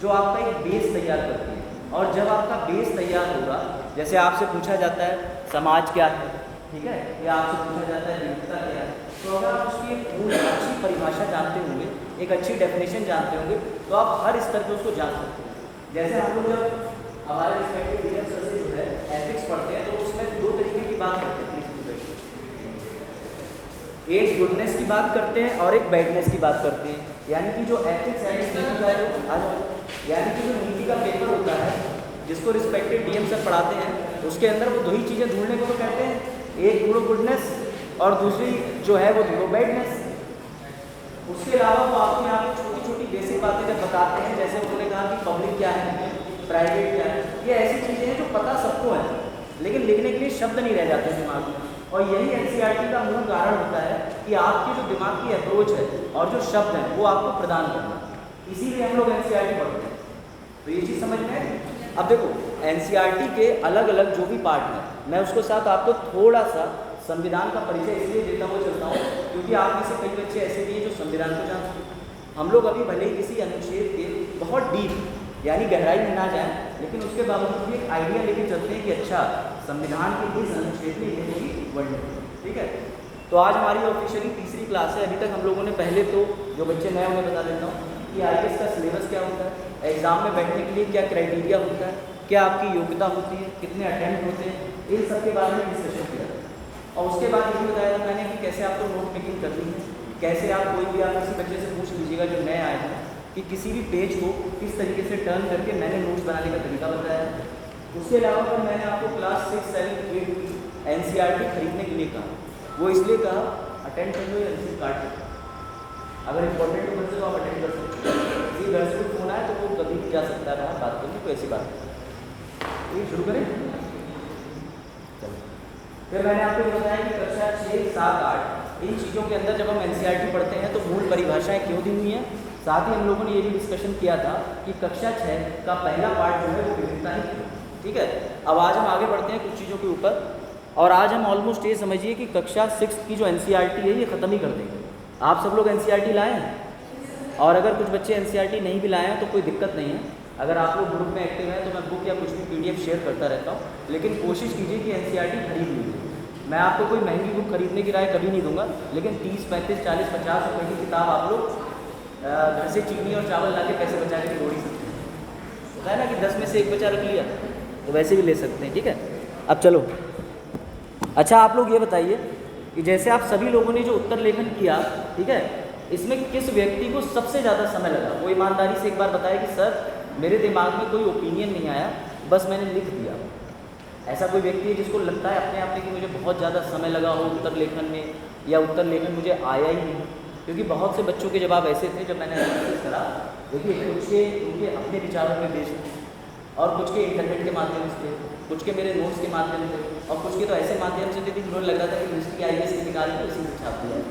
जो आपका एक बेस तैयार करती है। और जब आपका बेस तैयार होगा, जैसे आपसे पूछा जाता है समाज क्या है, ठीक है, या आपसे पूछा जाता है विविधता क्या है, तो अगर आप उसकी एक पूरी अच्छी परिभाषा जानते होंगे, एक अच्छी डेफिनेशन जानते होंगे, तो आप हर स्तर पर उसको जान सकते हैं। जैसे हम लोग जब हमारे रिस्पेक्टिव टीचर सर से जो है एथिक्स पढ़ते हैं, तो उसमें दो तरीके की बात करते हैं। एक गुडनेस की बात करते हैं और एक बैडनेस की बात करते हैं। यानी कि जो एथिक्स एंड नीति का यानी कि जो नीति का पेपर होता है, जिसको रिस्पेक्टिव डीएम सर पढ़ाते हैं, उसके अंदर वो दो ही चीज़ें ढूंढने को तो कहते हैं, एक ढूंढो गुडनेस और दूसरी जो है वो ढूंढो बैडनेस। उसके अलावा वो आपको यहाँ पे छोटी छोटी बेसिक बातें जब बताते हैं, जैसे उन्होंने कहा कि पब्लिक क्या है, प्राइवेट क्या है, ये ऐसी चीज़ें हैं जो पता सबको है, लेकिन लिखने के लिए शब्द नहीं रह जाते दिमाग में। और यही एनसीईआरटी का मूल कारण होता है कि आपकी जो दिमाग की अप्रोच है और जो शब्द हैं वो आपको प्रदान करना, इसीलिए हम लोग एनसीईआरटी पढ़ते हैं। तो ये चीज़ समझ में। अब देखो एनसीईआरटी के अलग अलग जो भी पार्ट हैं, मैं उसके साथ आपको थोड़ा सा संविधान का परिचय इसलिए देता हुआ चलता हूँ क्योंकि आप में से कई बच्चे ऐसे भी हैं जो संविधान को जानते हैं। हम लोग अभी भले ही किसी अनुच्छेद के बहुत डीप यानी गहराई में ना जाएं, लेकिन उसके बावजूद भी एक आइडिया लेके चलते हैं कि अच्छा संविधान के इस अनुच्छेद में ये होगी वर्णन, ठीक है। तो आज हमारी ऑफिशियली तीसरी क्लास है। अभी तक हम लोगों ने पहले तो जो बच्चे नए उन्हें बता देता हूँ कि आईएएस का सिलेबस क्या होता है, एग्जाम में बैठने के लिए क्या क्राइटेरिया होता है, क्या आपकी योग्यता होती है, कितने अटेम्प्ट होते हैं, इन सब के बारे में डिस्कशन किया। और उसके बाद ये भी बताया था मैंने कि कैसे आपको नोट मेकिंग करनी है, कैसे आप कोई भी आप किसी बच्चे से पूछ लीजिएगा जो नए आए हैं कि किसी भी पेज को किस तरीके से टर्न करके मैंने नोट्स बनाने का तरीका बताया। उसके अलावा फिर मैंने आपको क्लास 6, 7, 8 की एनसीईआरटी खरीदने के लिए कहा। वो इसलिए कहा अटेंड कर लो या रिसीव कार्ड कर, अगर इंपॉर्टेंट हो तो आप अटेंड कर सकते हो, किसी घर से कोई फोन आए तो वो कभी भी जा सकता है बाहर बात करने, कोई ऐसी बात। ये शुरू करें। चलो फिर मैंने आपको ये बताया कि कक्षा 6, 7, 8 इन चीज़ों के अंदर जब हम एनसीईआरटी पढ़ते हैं तो मूल परिभाषाएं क्यों दी हुई हैं। साथ ही हम लोगों ने ये भी डिस्कशन किया था कि कक्षा 6 का पहला पार्ट जो है वो विविधता ही थी, ठीक है। अब आज हम आगे बढ़ते हैं कुछ चीज़ों के ऊपर, और आज हम ऑलमोस्ट ये समझिए कि कक्षा 6 की जो एनसीईआरटी है ये ख़त्म ही कर देंगे। आप सब लोग एनसीईआरटी लाए हैं, और अगर कुछ बच्चे एनसीईआरटी नहीं भी लाए हैं तो कोई दिक्कत नहीं है। अगर आप लोग ग्रुप में एक्टिव हैं तो मैं बुक या कुछ भी पीडीएफ शेयर करता रहता हूँ, लेकिन कोशिश कीजिए कि एनसीईआरटी खरीद लीजिए। मैं आपको कोई महंगी बुक खरीदने की राय कभी नहीं दूंगा, लेकिन 30, 35, 40, 50 रुपये की किताब आप लोग घर से चीनी और चावल ला के पैसे बचा के जोड़ ही सकते हैं। होता है ना कि 10 में से 1 बचा रख लिया, तो वैसे भी ले सकते हैं, ठीक है। अब चलो, अच्छा आप लोग ये बताइए कि जैसे आप सभी लोगों ने जो उत्तर लेखन किया, ठीक है, इसमें किस व्यक्ति को सबसे ज़्यादा समय लगा? वो ईमानदारी से एक बार बताया कि सर मेरे दिमाग में कोई ओपिनियन नहीं आया, बस मैंने लिख दिया। ऐसा कोई व्यक्ति है जिसको लगता है अपने आप में कि मुझे बहुत ज़्यादा समय लगा हो उत्तर लेखन में, या उत्तर लेखन मुझे आया ही नहीं? क्योंकि बहुत से बच्चों के जवाब ऐसे थे जब मैंने एनालिसिस करा, देखिए कुछ के उनके अपने विचारों में बेस्ड थे, और कुछ के इंटरनेट के माध्यम से थे, कुछ के मेरे नोट्स के माध्यम से, और कुछ के तो ऐसे माध्यम से थे कि उन्होंने लगा था कि मिनिस्ट्री आईएएस के निकाल के उसी में छाप दिया।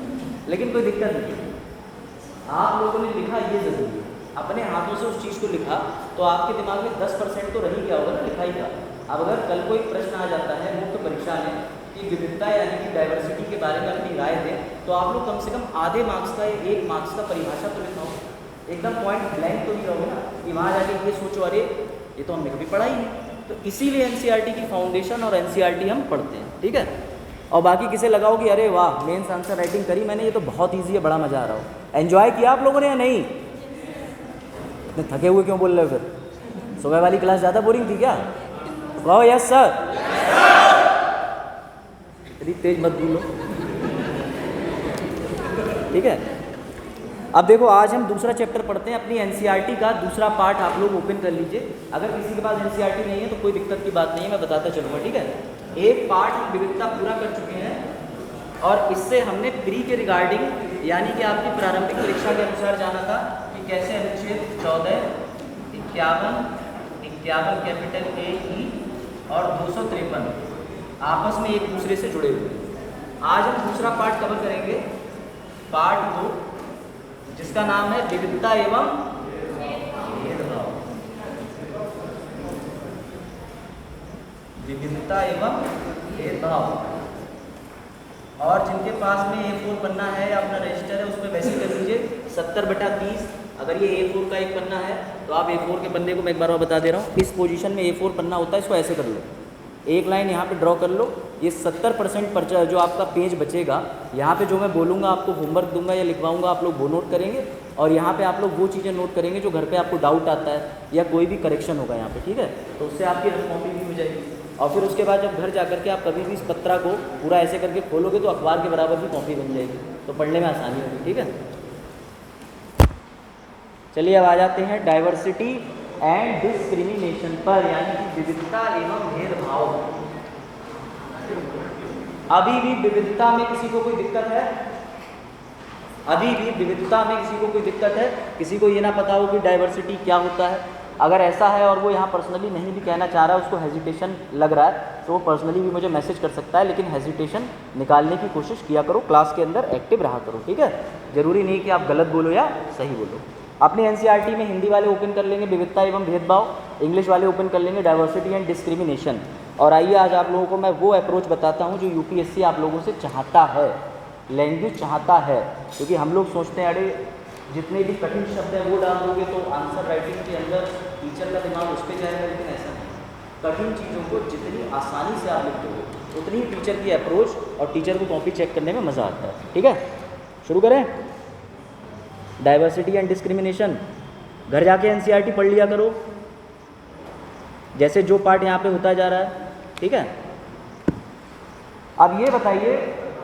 लेकिन कोई दिक्कत नहीं, आप लोगों ने लिखा ये ज़रूरी है, अपने हाथों से उस चीज़ को लिखा, तो आपके दिमाग में 10% तो रही गया होगा ना लिखाई का। अब अगर कल कोई प्रश्न आ जाता है मुख्य परीक्षा में कि विविधता यानी कि डाइवर्सिटी के बारे में अपनी राय दें, तो आप लोग कम से कम आधे मार्क्स का या 1 मार्क्स का परिभाषा तो लिखा हो, एकदम पॉइंट ब्लैंक तो नहीं रहोगे ना कि वहाँ जाके ये सोचो अरे ये तो हमने कभी पढ़ा ही नहीं। तो इसीलिए एनसीईआरटी की फाउंडेशन और एनसीईआरटी हम पढ़ते हैं, ठीक है। और बाकी किसे लगाओ कि अरे वाह मेंस आंसर राइटिंग करी मैंने, ये तो बहुत ईजी है, बड़ा मज़ा आ रहा हो। एन्जॉय किया आप लोगों ने या नहीं? इतने थके हुए क्यों बोल रहे हो? फिर सुबह वाली क्लास ज़्यादा बोरिंग थी क्या? कहो यस सर। इतनी तेज मत बोलो, ठीक है। अब देखो आज हम दूसरा चैप्टर पढ़ते हैं, अपनी एनसीईआरटी का दूसरा पार्ट आप लोग ओपन कर लीजिए। अगर किसी के पास एनसीईआरटी नहीं है तो कोई दिक्कत की बात नहीं है, मैं बताता चलूँगा, ठीक है। एक पार्ट हम विविधता पूरा कर चुके हैं, और इससे हमने प्री के रिगार्डिंग यानी कि आपकी प्रारंभिक परीक्षा के अनुसार जाना था कि कैसे अनुच्छेद 14, 51 कैपिटल ए ई और 253 आपस में एक दूसरे से जुड़े हुए हैं। आज हम दूसरा पार्ट कवर करेंगे, पार्ट 2, जिसका नाम है विविधता एवं भेदभाव। विविधता एवं भेदभाव। और जिनके पास में A4 पन्ना है या अपना रजिस्टर है उसमें वैसे कर लीजिए 70/30। अगर ये A4 का एक पन्ना है तो आप A4 के पन्ने को मैं एक बार और बता दे रहा हूँ, इस पोजीशन में A4 पन्ना होता है, इसको ऐसे कर लो, एक लाइन यहाँ पे ड्रॉ कर लो। ये 70% पर जो आपका पेज बचेगा, यहाँ पे जो मैं बोलूँगा आपको होमवर्क दूंगा या लिखवाऊंगा, आप लोग वो नोट करेंगे और यहाँ पे आप लोग वो चीज़ें नोट करेंगे जो घर पे आपको डाउट आता है या कोई भी करेक्शन होगा यहाँ पे, ठीक है। तो उससे आपकी रफ कॉपी भी हो जाएगी और फिर उसके बाद जब घर जा करके आप कभी भी इस पत्रा को पूरा ऐसे करके खोलोगे तो अखबार के बराबर भी कॉपी बन जाएगी, तो पढ़ने में आसानी होगी, ठीक है। चलिए अब आ जाते हैं डाइवर्सिटी एंड डिस्क्रिमिनेशन पर, यानी कि विविधता एवं भेदभाव। अभी भी विविधता में किसी को कोई दिक्कत है? अभी भी विविधता में किसी को कोई दिक्कत है? किसी को ये ना पता हो कि डाइवर्सिटी क्या होता है? अगर ऐसा है और वो यहाँ पर्सनली नहीं भी कहना चाह रहा है, उसको हेजिटेशन लग रहा है, तो वो पर्सनली भी मुझे मैसेज कर सकता है, लेकिन हेजिटेशन निकालने की कोशिश किया करो, क्लास के अंदर एक्टिव रहा करो, ठीक है। जरूरी नहीं कि आप गलत बोलो या सही बोलो। अपने एनसीईआरटी में हिंदी वाले ओपन कर लेंगे विविधता एवं भेदभाव, इंग्लिश वाले ओपन कर लेंगे डाइवर्सिटी एंड डिस्क्रिमिनेशन। और आइए आज आप लोगों को मैं वो अप्रोच बताता हूँ जो यूपीएससी आप लोगों से चाहता है, लैंग्वेज चाहता है। क्योंकि हम लोग सोचते हैं अरे जितने भी कठिन शब्द हैं वो डाल दोगे तो आंसर राइटिंग के अंदर टीचर का दिमाग उस पर जाएगा, लेकिन ऐसा नहीं। कठिन चीज़ों को जितनी आसानी से आप लिख दोगे उतनी ही टीचर की अप्रोच और टीचर को कॉपी चेक करने में मज़ा आता है, ठीक है। शुरू करें। डाइवर्सिटी एंड डिस्क्रिमिनेशन घर जाके एनसीईआरटी पढ़ लिया करो, जैसे जो पार्ट यहाँ पे होता जा रहा है, ठीक है। अब ये बताइए,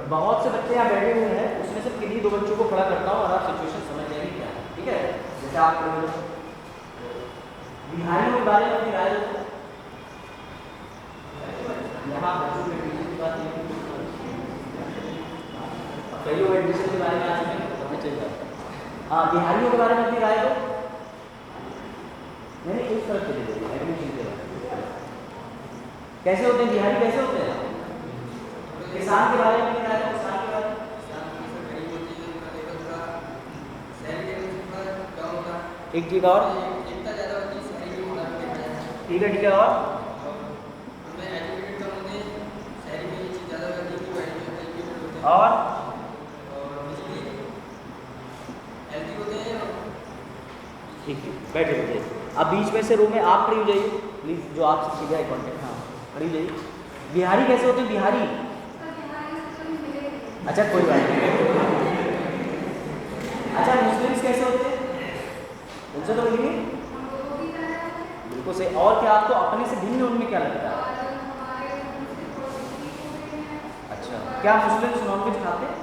बहुत से बच्चे यहाँ बैठे हुए हैं, उसमें से किन्हीं दो बच्चों को खड़ा करता हूँ और आप सिचुएशन समझ जाएंगे क्या है, ठीक है। जैसे आप बिहारियों के बारे में अपनी राय दो। यहाँ बच्चों के एडमिशन की बात नहीं, कई लोग एडमिशन के बारे में आज पता चल जाता है। हाँ, बिहारियों के बारे में अपनी राय दो। मैंने एक तरफ चले गए एडमिशन के बारे में, कैसे होते हैं बिहारी, कैसे होते हैं। किसान के बारे में अपनी राय दो। किसान के बारे में ठीक और ठीक है, ठीक है। और ठीक है, बैठे बैठे। अब बीच में से रो में आप खड़ी हो जाइए प्लीज, जो आपसे सीधा है कॉन्टेक्ट। हाँ, खड़ी हो जाइए। बिहारी कैसे होते हैं बिहारी? अच्छा कोई बात नहीं। अच्छा मुस्लिम्स कैसे होते हैं? उनसे तो बोलिए। बिल्कुल सही। और क्या आपको अपने से भिन्न उनमें क्या लगता है? अच्छा, क्या मुस्लिम्स नॉनवेज खाते हैं?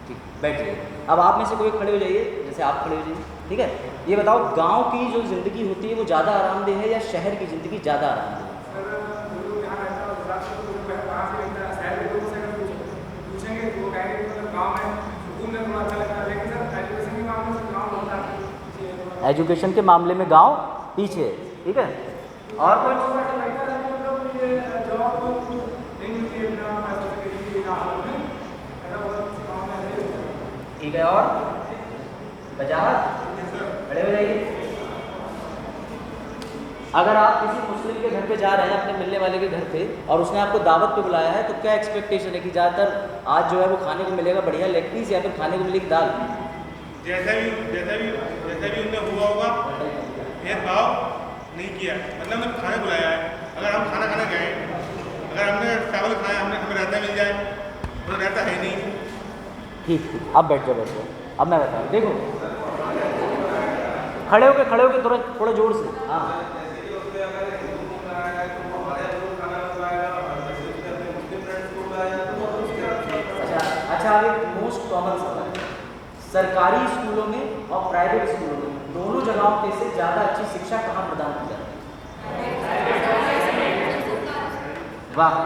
ठीक, बैठिए। अब आप में से कोई खड़े हो जाइए, जैसे आप खड़े हो जाइए, ठीक है। ये बताओ, गांव की जो ज़िंदगी होती है वो ज़्यादा आरामदेह है या शहर की ज़िंदगी ज़्यादा आरामदेह है? एजुकेशन के मामले में गांव पीछे है, ठीक है। और कुछ? ठीक है। और वजाहत खड़े हो जाइए। अगर आप किसी मुस्लिम के घर पे जा रहे हैं, अपने मिलने वाले के घर पे, और उसने आपको दावत पे बुलाया है, तो क्या एक्सपेक्टेशन है कि ज़्यादातर आज जो है वो खाने को मिलेगा बढ़िया लेग पीस या फिर खाने को मिलेगी दाल? जैसा भी उनने हुआ होगा, भेदभाव नहीं किया। मतलब हमने खाना बुलाया है, अगर हम खाना खाने गए, अगर हमने चावल खाया, हमें रायता मिल जाए, तो रायता है नहीं। ठीक ठीक, अब बैठ जाओ, बैठ जाओ। अब मैं बताऊँ, देखो खड़े होके थोड़ा जोर से। हाँ, अच्छा अब एक मोस्ट कॉमन सवाल, सरकारी स्कूलों में और प्राइवेट स्कूलों में दोनों जगहों पे से ज़्यादा अच्छी शिक्षा कहाँ प्रदान की जाती है? वाह।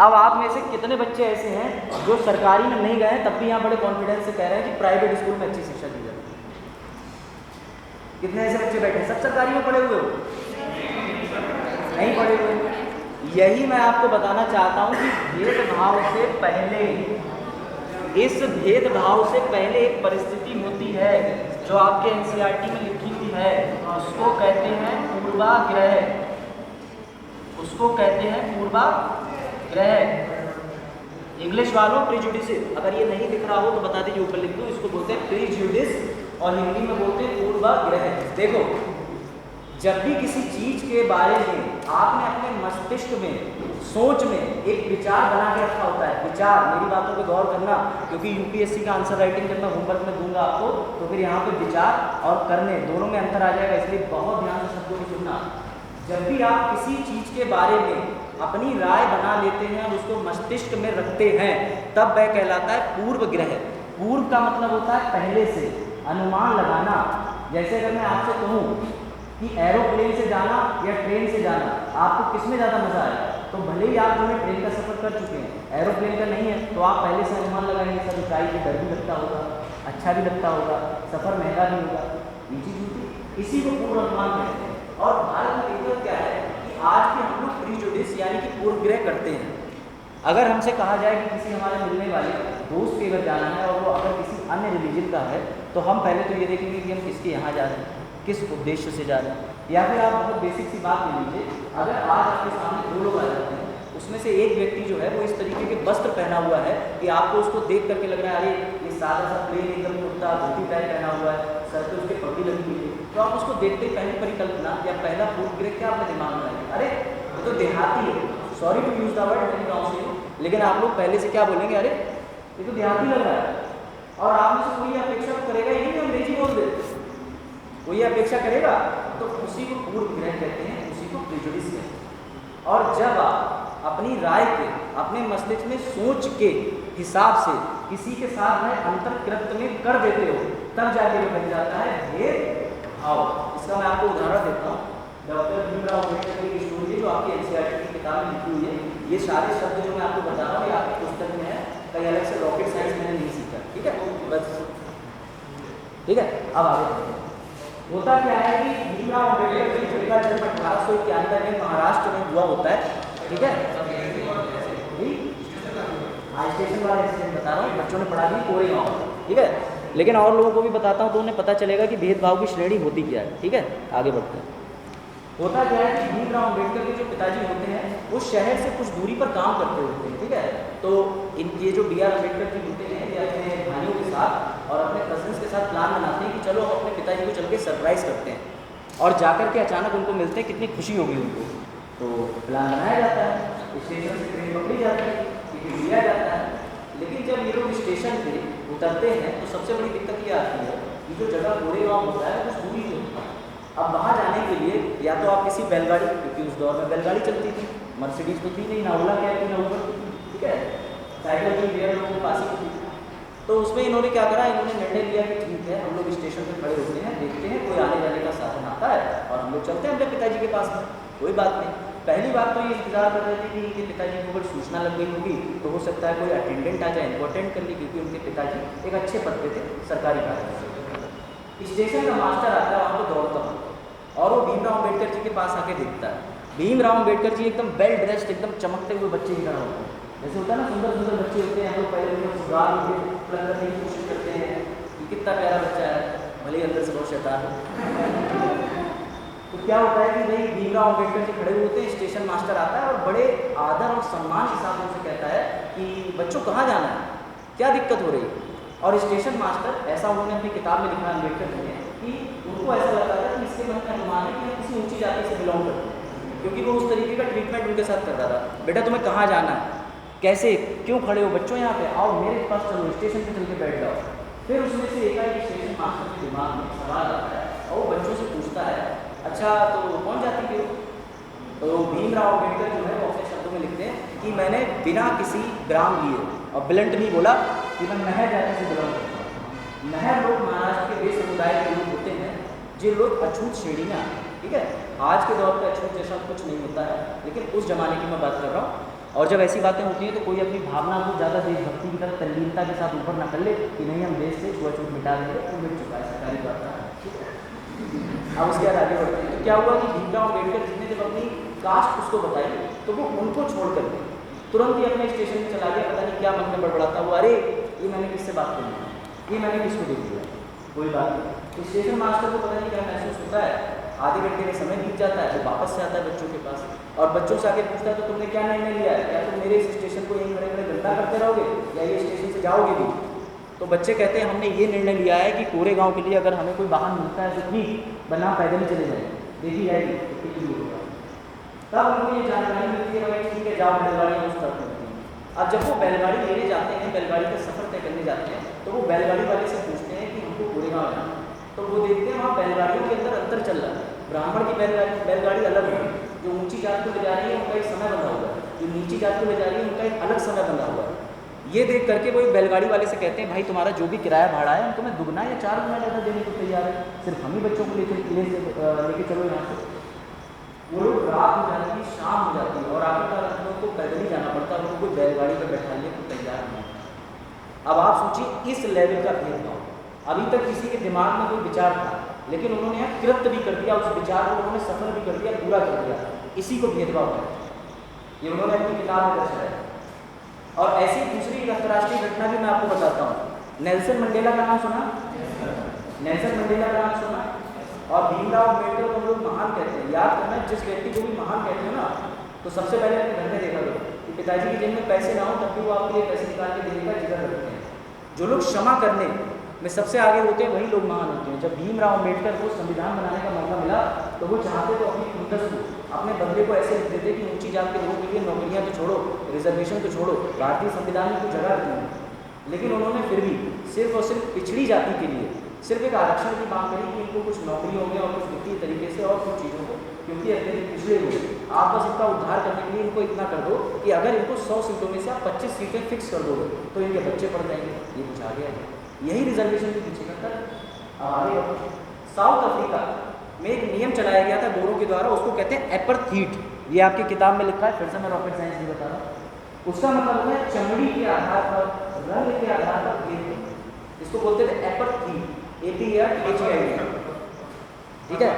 अब आप में से कितने बच्चे ऐसे हैं जो सरकारी में नहीं गए तब भी यहाँ बड़े कॉन्फिडेंस से कह रहे हैं कि प्राइवेट स्कूल में अच्छी शिक्षा दी जाती है? कितने ऐसे बच्चे बैठे? सब सरकारी में पढ़े हुए हो? नहीं पढ़े हुए? यही मैं आपको बताना चाहता हूँ कि भेदभाव से पहले, इस भेदभाव से पहले एक परिस्थिति होती है जो आपके एनसीईआरटी में लिखी हुई है, उसको कहते हैं पूर्वाग्रह। उसको कहते हैं पूर्वाग्रह। इंग्लिश वालों प्रीजुडिस, अगर ये नहीं दिख रहा हो तो बता दीजिए, ऊपर लिख दो, इसको बोलते हैं प्रीजुडिस और हिंदी में बोलते हैं पूर्वाग्रह। देखो, जब भी किसी चीज के बारे में आपने अपने मस्तिष्क में, सोच में एक विचार बना के रखा होता है, विचार, मेरी बातों पे गौर करना, क्योंकि यूपीएससी का आंसर राइटिंग जब मैं होमवर्क में दूंगा आपको, तो फिर यहाँ पे विचार और करने दोनों में अंतर आ जाएगा, इसलिए बहुत ध्यान से शब्दों को सुनना। जब भी आप किसी चीज के बारे में अपनी राय बना लेते हैं और उसको मस्तिष्क में रखते हैं, तब वह कहलाता है पूर्व ग्रह। पूर्व का मतलब होता है पहले से, अनुमान लगाना। जैसे अगर मैं आपसे कहूँ कि एरोप्लेन से जाना या ट्रेन से जाना, आपको किस में ज़्यादा मज़ा आएगा, तो भले ही आप जो है ट्रेन का सफ़र कर चुके हैं, एरोप्लेन का नहीं है, तो आप पहले से अनुमान लगाएंगे सर ऊंचाई पे डर भी लगता होगा, अच्छा भी लगता होगा, सफ़र महंगा भी होगा, ये चीज़ होती है, इसी को पूर्व अनुमान कहते हैं। और भारत में दिक्कत क्या है कि आज भी हम लोग प्रीजुडिस यानी कि पूर्वग्रह करते हैं। अगर हमसे कहा जाए कि किसी हमारे मिलने वाले दोस्त के घर जाना है और वो अगर किसी अन्य रिलीजन का है, तो हम पहले तो ये देखेंगे कि हम किसके यहाँ जा रहे हैं, किस उद्देश्य से जा रहे हैं। या फिर आप बहुत बेसिक सी बात ले लीजिए, अगर आज आपके सामने दो लोग आ जाते हैं, उसमें से एक व्यक्ति जो है वो इस तरीके के वस्त्र पहना हुआ है कि आपको उसको देख करके लग रहा है अरे ये सादा सा प्लेन एकदम कुर्ता धोती टाइप पहना हुआ है, सर पे उसके पगड़ी लगी हुई है, तो आप उसको देखते ही पहली परिकल्पना या पहला पूर्वग्रह क्या अपने दिमाग में आएगा, अरे ये तो देहाती है, sorry to use the word very गाँव से, लेकिन आप लोग पहले से क्या बोलेंगे, अरे ये तो देहाती लग रहा है। और आप में से कोई अपेक्षा करेगा ही नहीं अंग्रेजी बोल दे, कोई अपेक्षा करेगा, तो उसी को पूर्वग्रह कहते हैं, उसी को प्रेजुडिस कहते हैं। और जब आप अपनी राय के, अपने मस्तिष्क में सोच के हिसाब से किसी के साथ में अंतर्कृत में कर देते हो, तब जाके बन जाता है भेदभाव। इसका मैं आपको उदाहरण देता हूँ। डॉक्टर भीमराव अम्बेडकर की स्टोरी जो आपकी एनसीईआरटी की किताब में लिखी हुई है, ये सारे शब्द जो मैं आपको बता रहा हूँ ये आपकी पुस्तक में है, कहीं अलग से रॉकेट साइंस मैंने नहीं सीखा, ठीक है, बस ठीक है। अब आगे होता क्या है कि भीमराव अम्बेडकर का जन्म 1891 में महाराष्ट्र में हुआ होता है, ठीक है। स्टेशन वाला इंसिडेंट बता रहा हूँ, बच्चों ने पढ़ा दी कोरेगांव, ठीक है, लेकिन और लोगों को भी बताता हूँ तो उन्हें पता चलेगा कि भेदभाव की श्रेणी होती क्या है, ठीक है। आगे बढ़ते हैं। होता क्या है कि भीमराव अम्बेडकर के जो पिताजी होते हैं वो शहर से कुछ दूरी पर काम करते होते हैं, ठीक है। तो इनके जो बी आर अम्बेडकर जी होते हैं ये अपने भाइयों के साथ और अपने कजन्स के साथ प्लान बनाते हैं कि चलो हम अपने पिताजी को चल के सरप्राइज़ करते हैं, और जाकर के अचानक उनको मिलते हैं, कितनी खुशी होगी उनको। तो प्लान बनाया जाता है, स्टेशन से ट्रेन पकड़ी जाती है, टिकट लिया जाता है, लेकिन जब ये लोग स्टेशन पे उतरते हैं तो सबसे बड़ी दिक्कत ये आती है कि जो जगह कोरेगांव होता है कुछ दूरी पे होता है। अब वहाँ जाने के लिए या तो आप किसी बैलगाड़ी, क्योंकि उस दौर में बैलगाड़ी चलती थी, मर्सिडीज तो थी नहीं, ना ओला कैब थी, ना उबर थी, ठीक है, साइकिल की डेढ़ लोगों के पास ही थी। तो उसमें इन्होंने क्या करा, इन्होंने निर्णय लिया कि ठीक है हम लोग स्टेशन पर खड़े होते हैं, देखते हैं कोई आने जाने का साधन आता है और हम लोग चलते हैं अपने पिताजी के पास में, कोई बात नहीं। पहली बात तो ये इंतजार कर रहे थे कि इनके पिताजी को अगर सूचना लग गई होगी तो हो सकता है कोई अटेंडेंट आ जाए, इनको अटेंड कर ली, क्योंकि उनके पिताजी एक अच्छे पद पे थे सरकारी कार्य से। स्टेशन का मास्टर आता है वहाँ पर दौड़ता हुआ और वो भीमराव अम्बेडकर जी के पास आके देखता है। भीमराव अम्बेडकर जी एकदम वेल ड्रेस्ड, एकदम चमकते हुए बच्चे की तरह होते हैं, जैसे होता है ना सुंदर सुंदर बच्चे होते हैं, हम लोग पहले उनको सुधार प्लग करने की कोशिश करते हैं कि कितना प्यारा बच्चा है, भले ही अंदर से बहुत शैतान है। तो क्या होता है कि भाई भीमराव अम्बेडकर जी खड़े हुए होते हैं, स्टेशन मास्टर आता है और बड़े आदर और सम्मान के साथ उनसे कहता है कि बच्चों कहाँ जाना है, क्या दिक्कत हो रही है। और स्टेशन मास्टर, ऐसा उन्होंने अपनी किताब में लिखा अम्बेडकर जी ने, कि उनको ऐसा लगता था कि इसके मन में अनुमान है कि मैं किसी ऊंची जाति से बिलोंग करता हूँ, क्योंकि वो उस तरीके का ट्रीटमेंट उनके साथ करता था। बेटा तुम्हें कहाँ जाना है, कैसे, क्यों खड़े हो बच्चों यहाँ पे, आओ मेरे पास चलो, स्टेशन पे चल के बैठ जाओ। फिर उसमें से एक स्टेशन मास्टर के दिमाग में सवाल आता है और वो बच्चों से पूछता है, अच्छा तो कौन जाती थी? तो भीमराव अम्बेडकर जो है वो अपने शब्दों में लिखते हैं कि मैंने बिना किसी ग्राम लिए और ब्लंट नहीं बोला कि मैं महर जाति से बिलोंग करता हूँ। महर लोग महाराष्ट्र के वे समुदाय के लोग होते हैं जो लोग अछूत श्रेणी में आते हैं, ठीक है। आज के दौर पर अछूत जैसा कुछ नहीं होता है, लेकिन उस जमाने की मैं बात कर रहा हूँ। और जब ऐसी बातें होती हैं तो कोई अपनी भावना को ज़्यादा देशभक्ति की तरह तल्लीनता के साथ ऊपर ना कर ले कि नहीं हम देश से छुआछूत मिटा देंगे, तो मिट चुका है सरकारी बात है, ठीक है। अब उसके बाद आगे बढ़ते हैं। तो क्या हुआ कि भीमराव अम्बेडकर जी ने जब अपनी कास्ट उसको बताई तो वो उनको छोड़ करके तुरंत ही अपने स्टेशन में चला गया, पता नहीं क्या मन में बड़बड़ाता हुआ, अरे ये मैंने किससे बात करनी है, ये मैंने किसको देख लिया, कोई बात नहीं। स्टेशन मास्टर को पता नहीं क्या महसूस होता है, आधे घंटे में समय बीत जाता है, तो वापस से आता है बच्चों के पास और बच्चों से आके पूछता है तो तुमने क्या निर्णय लिया है, क्या तुम मेरे इस स्टेशन को यहीं खड़े खड़े धंधा करते रहोगे या ये स्टेशन से जाओगे भी। तो बच्चे कहते हैं हमने ये निर्णय लिया है कि कोरे गांव के लिए अगर हमें कोई वाहन मिलता है तो ठीक, वरना पैदल ही चले जाएंगे, देखी जाएगी तो कितनी दूर होगा। तब उनको ये जानकारी मिलती है भाई ठीक है जाओ बैलगाड़ी उस तरफ मिलती है। अब जब वो बैलगाड़ी लेने जाते हैं, बैलगाड़ी का सफ़र तय करने जाते हैं, तो वो बैलगाड़ी वाले से पूछते हैं कि हमको कोरे गाँव जाना। तो वो देखते हैं वहाँ बैलगाड़ियों के अंदर अंतर चल रहा है। ब्राह्मण की बैलगाड़ी अलग है, जो ऊंची जात को ले जा रही है उनका एक समय बंधा हुआ है, जो नीची जात को ले जा रही है उनका एक अलग समय बंधा हुआ है। ये देख करके वो एक बैलगाड़ी वाले से कहते हैं भाई तुम्हारा जो भी किराया भाड़ा है हम तुम्हें दुगना या 4 गुना ज़्यादा देने को तैयार है, सिर्फ हम ही बच्चों को लेके चलो यहाँ से। वो लोग रात हो जाती है, शाम हो जाती है और आखिरकार उनको पैदल ही जाना पड़ता है, उनको कोई बैलगाड़ी पर बैठाने को तैयार नहीं। अब आप सोचिए इस लेवल का भेदभाव, अभी तक किसी के दिमाग में कोई विचार था, लेकिन उन्होंने यहाँ कृत्य भी कर दिया, उस विचार को उन्होंने सफल भी कर दिया, पूरा कर दिया। इसी को भेदभाव कहते, ये उन्होंने अपनी किताब में दर्शाया। और ऐसी दूसरी अंतर्राष्ट्रीय घटना भी मैं आपको बताता हूँ। नेल्सन मंडेला का नाम सुना? नेल्सन मंडेला का नाम सुना? और भीमराव अम्बेडकर को हम लोग महान कहते हैं। याद करना, जिस व्यक्ति को भी महान कहते हैं ना, तो सबसे पहले अपने घर में देखा करो कि पिताजी की जेब में पैसे ना हो तब भी वो आपके लिए पैसे निकाल के देने का जिक्र रखते हैं। जो लोग क्षमा करने में सबसे आगे होते हैं वही लोग महान होते हैं। जब भीमराव अम्बेडकर को संविधान बनाने का मौका मिला तो वो चाहते तो अपनी खुंदस को, अपने बदले को ऐसे लिख देते कि ऊंची जात के लोगों के लिए नौकरियां तो छोड़ो, रिजर्वेशन तो छोड़ो, भारतीय संविधान में कुछ जगह नहीं है। लेकिन उन्होंने फिर भी सिर्फ और सिर्फ पिछड़ी जाति के लिए सिर्फ एक आरक्षण की मांग करी कि इनको कुछ नौकरियों में और कुछ वित्तीय तरीके से और कुछ चीज़ों को, क्योंकि अत्यधिक पिछड़े हुए, आप बस इनका उद्धार करने के लिए इनको इतना कर दो कि अगर इनको 100 सीटों में से आप 25 सीटें फिक्स कर दोगे तो इनके बच्चे पढ़ जाएंगे। ये कुछ आ गया है, यही रिजर्वेशन के पीछे का कर। साउथ अफ्रीका में एक नियम चलाया गया था गोरों के द्वारा, उसको कहते हैं एपर्थीट। ये आपकी किताब में लिखा है, फिर से मैं रॉकेट साइंस नहीं बता रहा। उसका मतलब होता है चमड़ी के आधार पर, रंग के आधार पर भेद। इसको बोलते थे एपर्थीट, APRTHEID, ठीक है।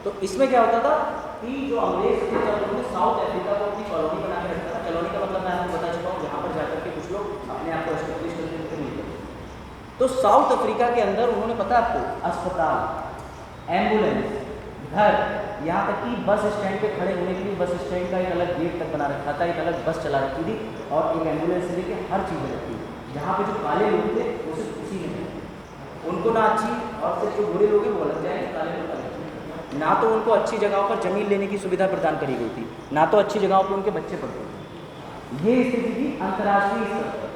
तो इसमें क्या होता था कि जो अंग्रेज थे जब उन्होंने साउथ अफ्रीका को अपनी कॉलोनी बना के रखा था, कॉलोनी का मतलब मैं आपको बता चुका हूँ, जहाँ पर जाकर के कुछ लोग अपने आप को एस्टेब्लिश करते थे। तो साउथ अफ्रीका के अंदर उन्होंने, पता है आपको, अस्पताल, एम्बुलेंस, घर, यहाँ तक कि बस स्टैंड पे खड़े होने के लिए बस स्टैंड का एक अलग गेट तक बना रखा था, एक अलग बस चला रखी थी और एक एम्बुलेंस से लेके हर चीज़ रखी थी। जहाँ पे जो काले लोग थे वो सिर्फ किसी में उनको ना अच्छी, और सिर्फ जो बुरे लोग हैं वो अलग जाएंगे, काले लोग अलग। ना तो उनको अच्छी जगहों पर ज़मीन लेने की सुविधा प्रदान करी गई थी, ना तो अच्छी जगहों पर उनके बच्चे पढ़ते थे। ये स्थिति थी अंतर्राष्ट्रीय स्तर पर।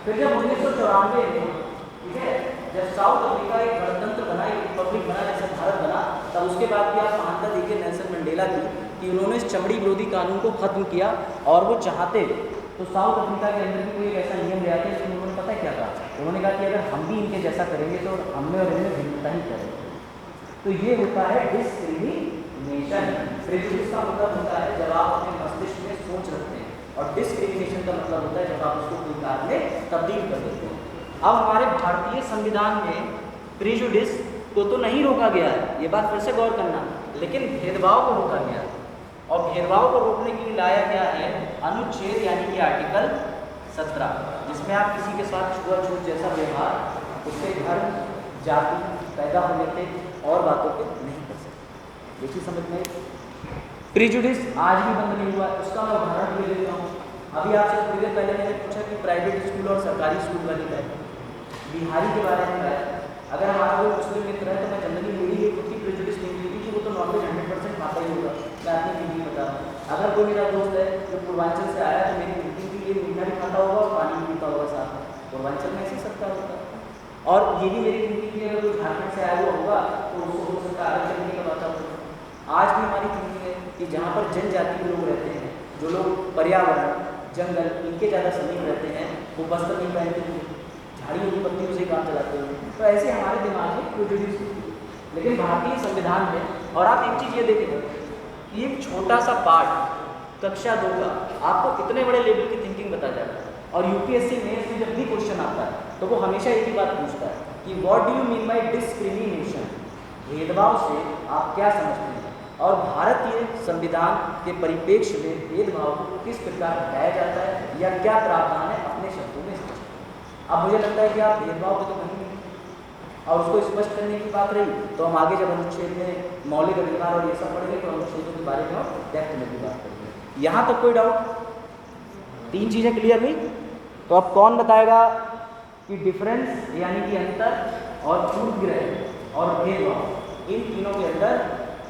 फिर जब 1994 में, ठीक है, जब साउथ अफ्रीका एक गणतंत्र बना, एक रिपब्लिक बना जैसे भारत बना, तब उसके बाद भी आप महानता देखिए नेल्सन मंडेला की, कि उन्होंने इस चमड़ी विरोधी कानून को खत्म किया। और वो चाहते तो साउथ अफ्रीका के अंदर भी कोई एक ऐसा नियम ले आते हैं, लेकिन उन्होंने पता है क्या कहा, उन्होंने कहा कि अगर हम भी इनके जैसा करेंगे तो हमने और इनमें भिन्नता ही करेंगे। तो ये होता है डिस्क्रिमिनेशन। प्रेजुडिस का मतलब होता है जब आप अपने मस्तिष्क में सोच रखते हैं, और डिस्क्रिमिनेशन का मतलब होता है जब आप उसको कोई कार्य में तब्दील कर देते हैं। अब हमारे भारतीय संविधान में प्रेजुडिस को तो नहीं रोका गया है, ये बात फिर से गौर करना, लेकिन भेदभाव को रोका गया। और भेदभाव को रोकने के लिए लाया गया है अनुच्छेद यानी कि आर्टिकल 17, जिसमें आप किसी के साथ छुआछूत जैसा व्यवहार उसके धर्म, जाति, पैदा होने के और बातों पे नहीं कर सकते। देखिए समझ में, प्रेजुडिस आज भी बंद नहीं हुआ है। उसका मैं उदाहरण भी देता हूँ। अभी आपसे थोड़ी देर पहले मैंने पूछा कि प्राइवेट स्कूल और सरकारी स्कूल वाली है, बिहारी के बारे में है। अगर हमारा कोई मुस्लिम मित्र है तो मैं जनरली मेरी ये खुद की प्रेजुडिस नहीं मिली कि वो तो नॉनवेज 100% खाता ही होगा, मैं अपनी थिंकिंग बता रहा हूँ। अगर कोई मेरा दोस्त है जो पूर्वांचल से आया तो मेरी थिंकिंग की ये मीठा भी खाता होगा और पानी भी पीता होगा साथ में, पूर्वांचल में ऐसे सकता होगा। और ये भी मेरी थिंकिंग की अगर कोई झारखंड से आया हुआ होगा तो उसको हो सकता है अलग तरीके का वातावरण। आज भी हमारी थिंकिंग है कि जहाँ पर जनजाति के लोग रहते हैं, जो लोग पर्यावरण, जंगल, इनके ज़्यादा समीप रहते हैं, वो वस्त्र नहीं पहनते थे, झाड़ियों की पत्तियों से काम चलाते हुए, तो ऐसे हमारे दिमाग में प्रेजुडिस होती है। लेकिन भारतीय संविधान में, और आप एक चीज़ ये देखें कि एक छोटा सा पार्ट कक्षा 2 का आपको इतने बड़े लेवल की थिंकिंग बता जाता है। और यूपीएससी मेंस में जब भी क्वेश्चन आता है तो वो हमेशा एक ही बात पूछता है कि what do you mean by discrimination, भेदभाव से आप क्या समझते हैं, और भारतीय संविधान के परिप्रेक्ष्य में भेदभाव को किस प्रकार बताया जाता है या क्या प्रावधान है, अपने शब्दों में स्पष्ट। अब मुझे लगता है कि आप भेदभाव को तो कहीं नहीं, और उसको स्पष्ट करने की बात रही तो हम आगे जब अनुच्छेद में मौलिक अधिकार और ये सब पढ़ेंगे तो अनुच्छेदों के बारे में और डेप्थ में भी बात करेंगे। यहाँ तक कोई डाउट? 3 चीज़ें क्लियर हुई? तो अब कौन बताएगा कि डिफरेंस यानी कि अंतर और पूर्वग्रह और भेदभाव इन तीनों के अंदर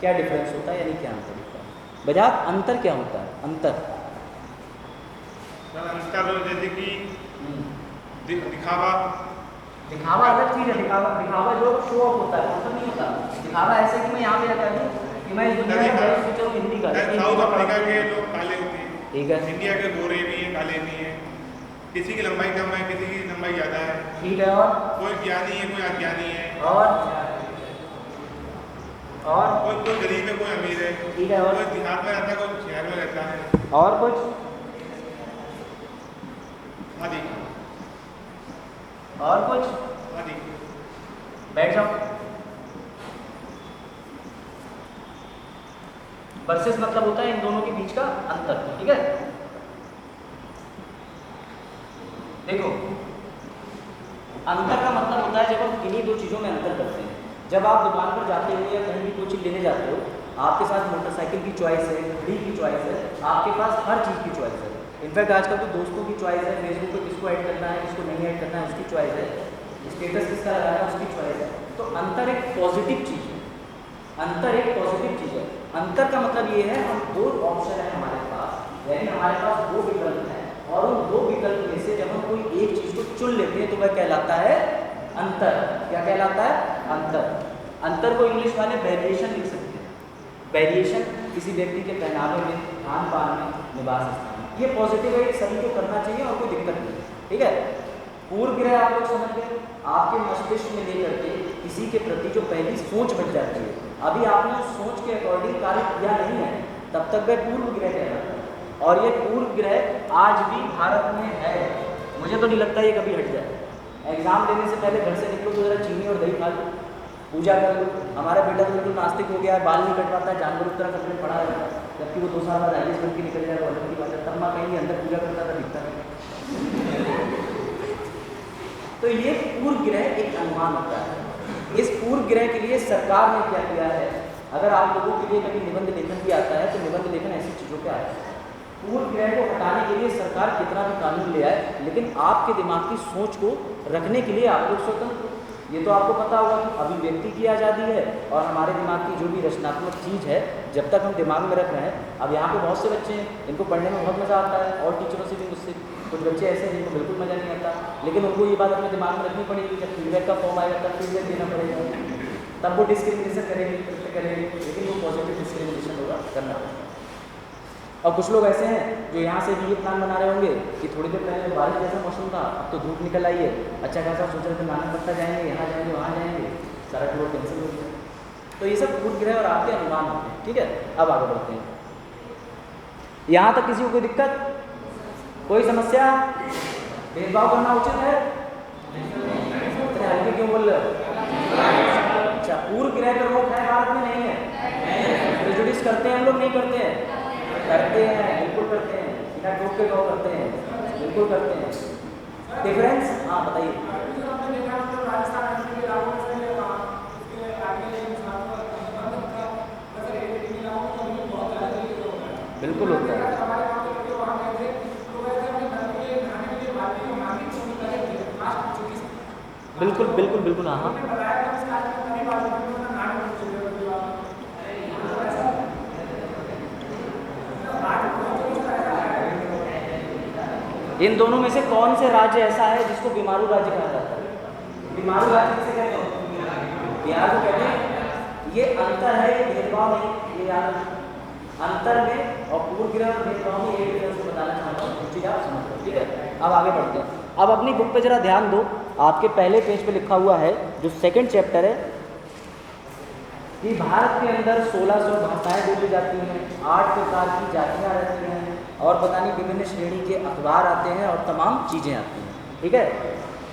क्या डिफरेंस होता है यानी क्या अंतर होता है? बजात अंतर क्या होता है? अंतर अंतर जैसे कि दिखावा अलग चीज़ है। दिखावा जो शो ऑफ होता है अंतर नहीं होता। दिखावा ऐसे कि मैं यहाँ पे कह दूँ कि मैं इस दुनिया में बेस्ट पिक्चर हूँ हिंदी का। साउथ अफ्रीका के लोग काले होते हैं, ठीक है, इंडिया के गोरे भी हैं, काले भी हैं, किसी की लंबाई कम है, किसी की लंबाई ज़्यादा है, ठीक है, और कोई ज्ञानी है, कोई अज्ञानी है, और कोई गरीब है, कोई अमीर है, ठीक है, और कोई देहात में रहता है, कोई शहर में रहता है, और कुछ आदि और कुछ आदि। बैठ जाओ। वर्सेस मतलब होता है इन दोनों के बीच का अंतर। ठीक है, देखो अंतर का मतलब होता है जब हम किन्हीं दो चीज़ों में अंतर करते हैं। जब आप दुकान पर जाते हो या कहीं भी कोई चीज़ लेने जाते हो, आपके साथ मोटरसाइकिल की चॉइस है, घड़ी की चॉइस है, आपके पास हर चीज़ की चॉइस है। इनफैक्ट आजकल तो दोस्तों की चॉइस है, फेसबुक पे किसको ऐड करना है, किसको नहीं ऐड करना है उसकी चॉइस है, स्टेटस किसका लगाना है उसकी चॉइस है। तो अंतर एक पॉजिटिव चीज़ है। अंतर एक पॉजिटिव चीज़ है। अंतर का मतलब ये है हम दो ऑप्शन है हमारे पास, यानी हमारे पास दो विकल्प हैं और उन दो विकल्प में से जब हम कोई एक चीज़ को चुन लेते हैं तो वह कहलाता है अंतर। क्या कहलाता है? अंतर। अंतर को इंग्लिश वाले वेरिएशन लिख सकते हैं। वेरिएशन किसी व्यक्ति के पहनावे में, खान पान में, निवास स्थान में, ये पॉजिटिव है, सभी को करना चाहिए और कोई दिक्कत नहीं है। ठीक है, पूर्वग्रह आप लोग समझ गए। आपके मस्तिष्क में लेकर के किसी के प्रति जो पहली सोच बन जाती है, अभी आपने उस सोच के अकॉर्डिंग कार्य किया नहीं है, तब तक वह पूर्वग्रह कहलाता है। और ये पूर्वग्रह आज भी भारत में है। मुझे तो नहीं लगता ये कभी हट जाए। एग्जाम देने से पहले घर से निकलो तो जरा चीनी और दही खा लो, पूजा कर लो। हमारा बेटा तो बिल्कुल नास्तिक हो गया है, बाल नहीं कटवाता है, जानवर उस तरह कपड़े पड़ा है, जबकि वो 2 साल बाद IAS बन के निकल जाएगा, अलग की बात है। तब माँ कहीं अंदर पूजा करता था, दिखता नहीं। तो ये पूर्वग्रह एक अनुमान होता है। इस पूर्वग्रह के लिए सरकार ने क्या किया है, अगर आप लोगों के लिए कभी निबंध लेखन भी आता है तो निबंध लेखन ऐसी चीज़ों पे आता है। पूर्वग्रह को हटाने के लिए सरकार कितना भी कानून ले आए, लेकिन आपके दिमाग की सोच को रखने के लिए आप लोग स्वतंत्र। ये तो आपको पता होगा कि अभिव्यक्ति की आज़ादी है और हमारे दिमाग की जो भी रचनात्मक चीज़ है, जब तक हम दिमाग में रख रहे हैं। अब यहाँ पे बहुत से बच्चे हैं, इनको पढ़ने में बहुत मज़ा आता है और टीचरों से भी मुझसे कुछ बच्चे ऐसे हैं जिनको बिल्कुल मज़ा नहीं आता, लेकिन उनको ये बात अपने दिमाग में रखनी पड़ेगी। जब फीडबैक का फॉर्म आएगा तब फीडबैक देना पड़ेगा, तब वो डिस्क्रिमिनेशन करेंगे, लेकिन वो पॉजिटिव डिस्क्रिमिनेशन होगा, करना पड़ेगा। और कुछ लोग ऐसे हैं जो यहाँ से भी ये प्लान बना रहे होंगे कि थोड़ी देर पहले बारिश जैसा मौसम था, अब तो धूप निकल आई है, अच्छा खासा सोच रहे थे नानकमत्ता जाएंगे, यहाँ जाएंगे, वहाँ जाएंगे, सारा टूर कैंसिल हो गया। तो ये सब पूर्वग्रह और आपके अनुमान होते हैं। ठीक है, अब आगे बढ़ते हैं। यहाँ तक किसी को कोई दिक्कत, कोई समस्या? भेदभाव करना उचित है? इतने हल्के क्यों बोल रहे हो? अच्छा, पूर्वग्रह पर रोक है भारत में? नहीं है। प्रेजुडिस करते हैं हम लोग? नहीं करते हैं? करते हैं, बिल्कुल करते हैं। बिना टोक के कहो करते हैं, बिल्कुल करते हैं। डिफरेंस? हाँ बताइए। बिल्कुल होता है, बिल्कुल बिल्कुल बिल्कुल। हाँ इन दोनों में से कौन से राज्य ऐसा है जिसको बीमारू राज्य कहा जाता है? बीमारू राज्य किसे कहते हैं? बिहार को कहते हैं। ये अंतर है, ये भेदभाव नहीं, ये याद रखना। अंतर में और पूर्वग्रह और भेदभाव में एक डिफरेंस को बताना चाहता हूँ, कुछ चीज़ आप समझ लो। ठीक है, अब आगे बढ़ते हैं। अब अपनी बुक पे जरा ध्यान दो, आपके पहले पेज पे लिखा हुआ है जो सेकंड चैप्टर है कि भारत के अंदर 1600 भाषाएं बोली जाती हैं, 8 प्रकार की जातियाँ रहती हैं और पता नहीं विभिन्न श्रेणी के अखबार आते हैं और तमाम चीज़ें आती हैं। ठीक है,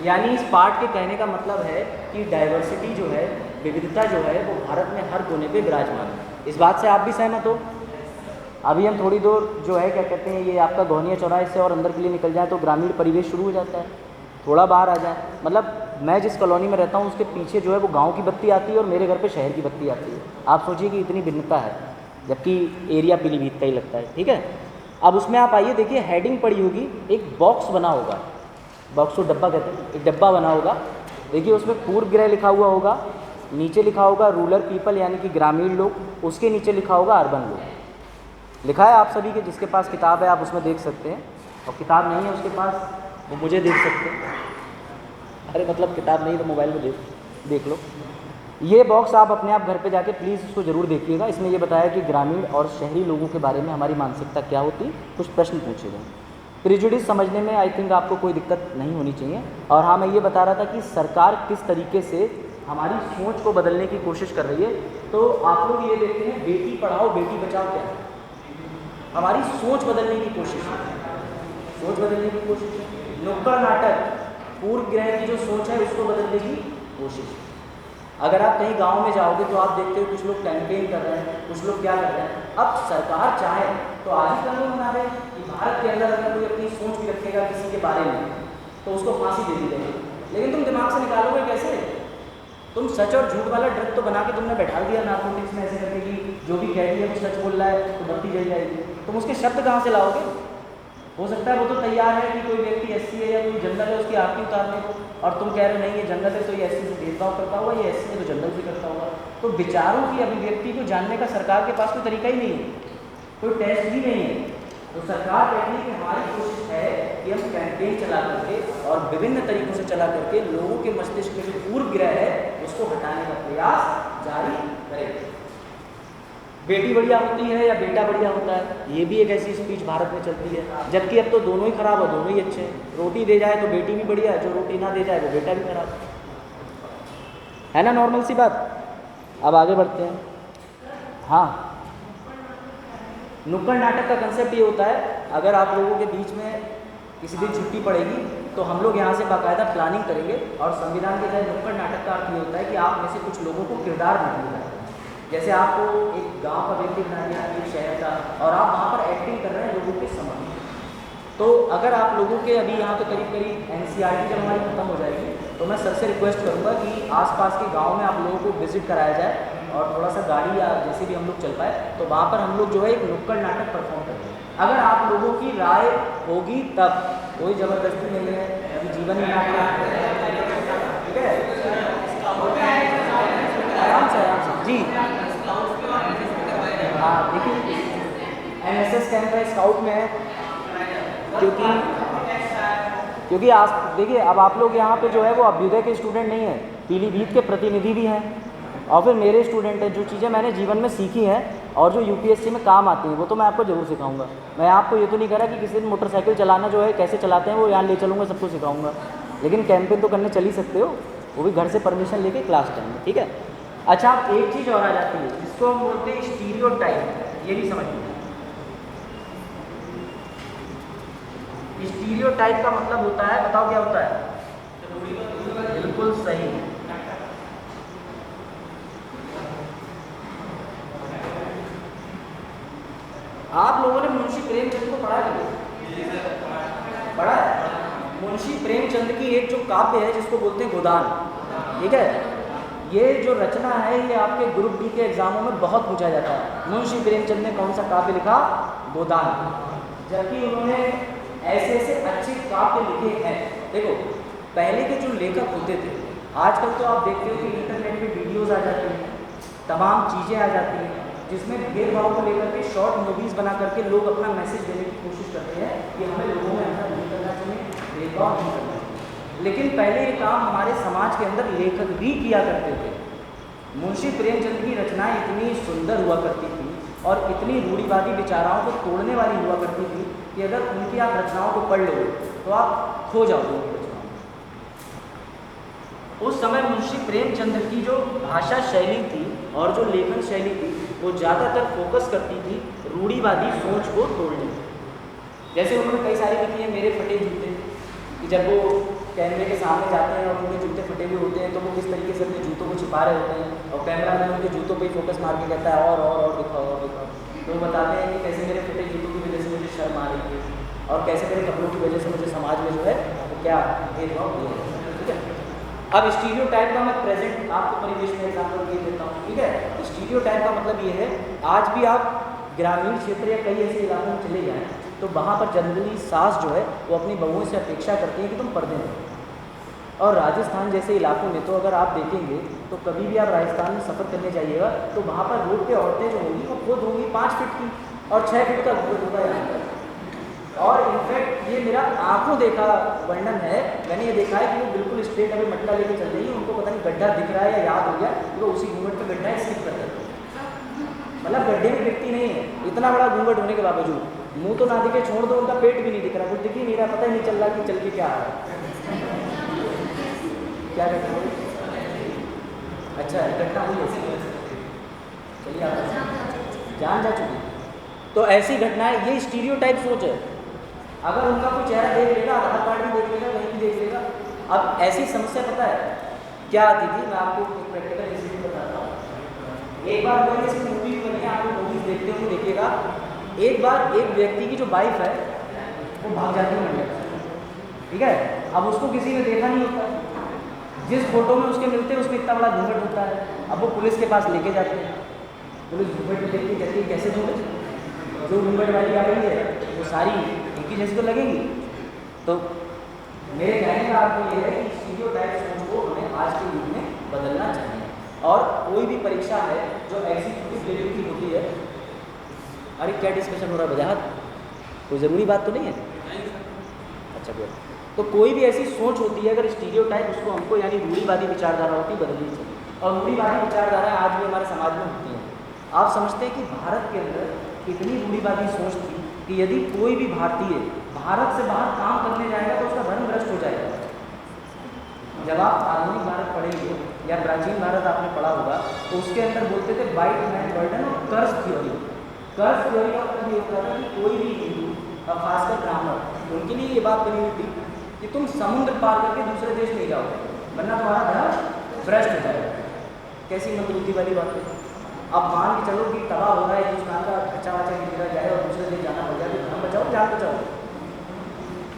यानी इस पार्ट के कहने का मतलब है कि डाइवर्सिटी जो है, विविधता जो है, वो भारत में हर कोने पे विराजमान है। इस बात से आप भी सहमत हो? अभी हम थोड़ी दूर जो है क्या कहते हैं, ये आपका गौनिया चौराहे से और अंदर के लिए निकल जाए तो ग्रामीण परिवेश शुरू हो जाता है। थोड़ा बाहर आ जाए, मतलब मैं जिस कॉलोनी में रहता हूँ उसके पीछे जो है वो गाँव की बत्ती आती है और मेरे घर पर शहर की बत्ती आती है। आप सोचिए कि इतनी भिन्नता है, जबकि एरिया पीलीभीत का ही लगता है। ठीक है, अब उसमें आप आइए, देखिए हेडिंग पड़ी होगी, एक बॉक्स बना होगा, बॉक्स को डब्बा कहते हैं, एक डब्बा बना होगा, देखिए उसमें पूर्वग्रह लिखा हुआ होगा, नीचे लिखा होगा रूरल पीपल यानी कि ग्रामीण लोग, उसके नीचे लिखा होगा अर्बन लोग। लिखा है आप सभी के, जिसके पास किताब है आप उसमें देख सकते हैं, और किताब नहीं है उसके पास वो मुझे देख सकते हैं। अरे मतलब किताब नहीं तो मोबाइल में देख लो। ये बॉक्स आप अपने आप घर पे जाके प्लीज़ इसको ज़रूर देखिएगा। इसमें ये बताया कि ग्रामीण और शहरी लोगों के बारे में हमारी मानसिकता क्या होती, कुछ प्रश्न पूछे गए। प्रिजुडिस समझने में आई थिंक आपको कोई दिक्कत नहीं होनी चाहिए। और हाँ, मैं ये बता रहा था कि सरकार किस तरीके से हमारी सोच को बदलने की कोशिश कर रही है। तो आप लोग ये देखते हैं बेटी पढ़ाओ बेटी बचाओ क्या है, हमारी सोच बदलने की कोशिश है, सोच बदलने की कोशिश है। नुक्कड़ नाटक पूर्वग्रह की जो सोच है उसको बदलने की कोशिश है। अगर आप कहीं गांव में जाओगे तो आप देखते हो कुछ लोग कैंपेन कर रहे हैं, कुछ लोग क्या कर रहे हैं। अब सरकार चाहे तो आज ही कानून बना दे कि भारत के अंदर अगर कोई अपनी सोच भी रखेगा किसी के बारे में तो उसको फांसी दे दी जाएगी। लेकिन तुम दिमाग से निकालोगे कैसे? तुम सच और झूठ वाला ड्रग तो बना के तुमने बैठा दिया नार्कोटिक्स में ऐसे करके कि जो भी कह रही है वो सच बोल रहा है तो बत्ती जल जाएगी। तुम उसके शब्द कहाँ से लाओगे? हो सकता है वो तो तैयार है कि कोई व्यक्ति एससी है या कोई जनरल है उसकी आरती उतारने को, और तुम कह रहे हो नहीं ये जनरल है तो ये एससी से भेदभाव करता होगा, ये एससी है तो जनरल से करता होगा। तो विचारों की अभिव्यक्ति को जानने का सरकार के पास कोई तरीका ही नहीं है, कोई टेस्ट भी नहीं है। तो सरकार कहती है कि हमारी कोशिश है कि हम कैंपेन चला करके और विभिन्न तरीकों से चला करके लोगों के मस्तिष्क में जो पूर्वग्रह है उसको हटाने का प्रयास जारी करें। बेटी बढ़िया होती है या बेटा बढ़िया होता है, ये भी एक ऐसी स्पीच भारत में चलती है, जबकि अब तो दोनों ही खराब है, दोनों ही अच्छे हैं। रोटी दे जाए तो बेटी भी बढ़िया है, जो रोटी ना दे जाए वो बेटा भी खराब है ना, नॉर्मल सी बात। अब आगे बढ़ते हैं। हाँ, नुक्कड़ नाटक का कंसेप्ट ये होता है, अगर आप लोगों के बीच में किसी दिन छुट्टी पड़ेगी तो हम लोग यहाँ से बाकायदा प्लानिंग करेंगे, और संविधान के तहत नुक्कड़ नाटक का अर्थ ये होता है कि आप में से कुछ लोगों को किरदार नहीं मिला है। जैसे आपको एक गांव का व्यक्ति बना दिया, एक शहर का, और आप वहाँ पर एक्टिंग कर रहे हैं लोगों के समझ। तो अगर आप लोगों के अभी यहाँ पे करीब करीब एनसीईआरटी जब हमारी खत्म हो जाएगी तो मैं सबसे रिक्वेस्ट करूँगा कि आसपास के गांव में आप लोगों को विजिट कराया जाए, और थोड़ा सा गाड़ी या जैसे भी हम लोग चल पाए तो वहाँ पर हम लोग जो है एक नुक्कड़ नाटक परफॉर्म करेंगे। अगर आप लोगों की राय होगी तब, कोई ज़बरदस्ती नहीं है, अभी जीवन ही नाटक, ठीक है, आराम से जी। हाँ देखिए, एनएसएस कैंप है, स्काउट में है, क्योंकि आज देखिए अब आप लोग यहाँ पे जो है वो अभ्युदय के स्टूडेंट नहीं है, पीलीभीत के प्रतिनिधि भी हैं, और फिर मेरे स्टूडेंट हैं। जो चीज़ें मैंने जीवन में सीखी हैं और जो यूपीएससी में काम आती हैं वो तो मैं आपको ज़रूर सिखाऊंगा। मैं आपको ये तो नहीं कह रहा कि किसी दिन मोटरसाइकिल चलाना जो है कैसे चलाते हैं वो यहाँ ले चलूँगा, सबको सिखाऊंगा, लेकिन कैंपेन तो करने चल ही सकते हो, वो भी घर से परमिशन लेके क्लास टाइम में, ठीक है। अच्छा, अब एक चीज़ और आ जाती है जिसको हम बोलते हैं स्टीरियोटाइप, ये भी समझिए। स्टीरियोटाइप का मतलब होता है, बताओ क्या होता है? बिल्कुल सही। आप लोगों ने मुंशी प्रेमचंद को पढ़ा है? पढ़ा है? मुंशी प्रेमचंद की एक जो काव्य है जिसको बोलते हैं गोदान, ठीक है, ये जो रचना है ये आपके ग्रुप डी के एग्जामों में बहुत पूछा जाता है। मुंशी प्रेमचंद ने कौन सा काव्य लिखा? गोदान। जबकि उन्होंने ऐसे ऐसे अच्छे काव्य लिखे हैं। देखो, पहले के जो लेखक होते थे, आजकल तो आप देखते हो कि इंटरनेट में वीडियोस आ जाती हैं, तमाम चीज़ें आ जाती हैं जिसमें भेदभाव को लेकर के शॉर्ट मूवीज़ बना करके लोग अपना मैसेज देने की कोशिश करते हैं कि हमें लोगों में ऐसा नहीं करना चाहिए, भेदभाव नहीं करना चाहिए। लेकिन पहले ये काम हमारे समाज के अंदर लेखक भी किया करते थे। मुंशी प्रेमचंद की रचनाएं इतनी सुंदर हुआ करती थी और इतनी रूढ़िवादी विचाराओं को तोड़ने वाली हुआ करती थी कि अगर उनकी आप रचनाओं को पढ़ लो तो आप खो जाओगे उनकी रचनाओं में। उस समय मुंशी प्रेमचंद की जो भाषा शैली थी और जो लेखन शैली थी वो ज़्यादातर फोकस करती थी रूढ़िवादी सोच को तोड़ने। जैसे उन्होंने कई सारी लिखी है, मेरे फटे जूते, कि जब वो कैमरे के सामने जाते हैं और उनके जूते फटे हुए होते हैं तो वो किस तरीके से अपने जूतों को छिपा रहे होते हैं और कैमरा मैन उनके जूतों पे ही फोकस मार के कहता है और दिखाओ और दिखाओ। तो वो बताते हैं कि कैसे मेरे फटे जूतों की वजह से मुझे शर्म आ रही है और कैसे मेरे कपड़ों की वजह से मुझे समाज में जो है वो क्या भेदभाव किया है, ठीक है। अब स्टीरियोटाइप का मैं प्रेजेंट आपको परिवेश में एग्जाम्पल दे देता हूँ, ठीक है। स्टीरियोटाइप का मतलब ये है, आज भी आप ग्रामीण क्षेत्र या कई ऐसे इलाकों में चले जाएँ तो वहाँ पर जनरली सास जो है वो अपनी बहुओं से अपेक्षा करती है कि तुम पर्दे में। और राजस्थान जैसे इलाकों में तो अगर आप देखेंगे तो कभी भी आप राजस्थान में सफ़र करने जाइएगा तो वहाँ पर रोड पे औरतें जो होंगी वो खुद होंगी 5 फीट की और 6 फीट का घूंघट होगा यहाँ पर। और इनफैक्ट ये मेरा आंखों देखा वर्णन है, मैंने ये देखा है कि वो बिल्कुल स्ट्रेट अभी मटका लेके चल रही है, उनको पता नहीं गड्ढा दिख रहा है या याद हो गया कि वो उसी घूंघट पर गड्ढा है स्किप कर देते हैं। मतलब गड्ढे में दिखती नहीं है, इतना बड़ा घूंघट होने के बावजूद। मुँह तो ना दिखे छोड़ दो, उनका पेट भी नहीं दिख रहा, कुछ दिख ही नहीं रहा, पता ही नहीं चल रहा कि चल के क्या आ रहा है। क्या घटना हुई? अच्छा घटना हुई ऐसी, चलिए आप जान जा चुकी। तो ऐसी घटनाएं, ये स्टीरियोटाइप सोच है। अगर उनका कोई चेहरा देख लेगा, आधार कार्ड भी देख लेगा, कहीं भी देख लेगा। अब ऐसी समस्या पता है क्या आती थी, मैं आपको एक प्रैक्टिकल इंसिडेंट बताता हूँ। एक बार मैंने इसकी मूवी बनी है, आप लोग मूवीज देखते हो देखिएगा। एक बार एक व्यक्ति की जो वाइफ है वो भाग जाती है मंदिर, ठीक है। अब उसको किसी ने देखा नहीं होता, जिस फोटो में उसके मिलते हैं उसमें इतना बड़ा घूंघट होता है। अब वो पुलिस के पास लेके जाते हैं, पुलिस घूंघट में देखती कहती है कैसे घूंघट, जो घूंघट वाली आ रही है वो सारी एक ही जैसी तो लगेगी। तो मेरे कहने का आपको ये है कि स्टीरियोटाइप सोच को हमें आज के युग में बदलना चाहिए। और कोई भी परीक्षा है जो ऐसी लेवल की होती है, अरे क्या डिस्कशन हो रहा है वजाहत, कोई ज़रूरी बात तो नहीं है? अच्छा गुड। तो कोई भी ऐसी सोच होती है, अगर स्टीरियोटाइप उसको हमको यानी रूढ़िवादी विचारधारा होती है बदलनी चाहिए। और रूढ़िवादी विचारधारा आज भी हमारे समाज में होती हैं। आप समझते हैं कि भारत के अंदर इतनी रूढ़िवादी सोच थी कि यदि कोई भी भारतीय भारत से बाहर काम करने जाएगा तो उसका धर्म भ्रष्ट हो जाएगा। जब आप आधुनिक भारत पढ़ेंगे या प्राचीन भारत आपने पढ़ा होगा तो उसके अंदर बोलते थे वाइट मैन बर्डन और कर्ज थ्योरी। कर्ज थ्योरी का मतलब ये होता था कि कोई भी हिंदू और खासकर ब्राह्मण, उनके लिए ये बात बनी हुई थी कि तुम समुद्र पार करके दूसरे देश नहीं जाओ वरना तुम्हारा धर्म भ्रष्ट हो जाएगा। कैसी मंदबुद्धि वाली बात है। अब मान के चलो कि तबाह हो रहा है हिंदुस्तान का, अच्छा वाचा गिरा जाए और दूसरे देश जाना पड़ जाए तो धर्म बचाओ जान बचाओ।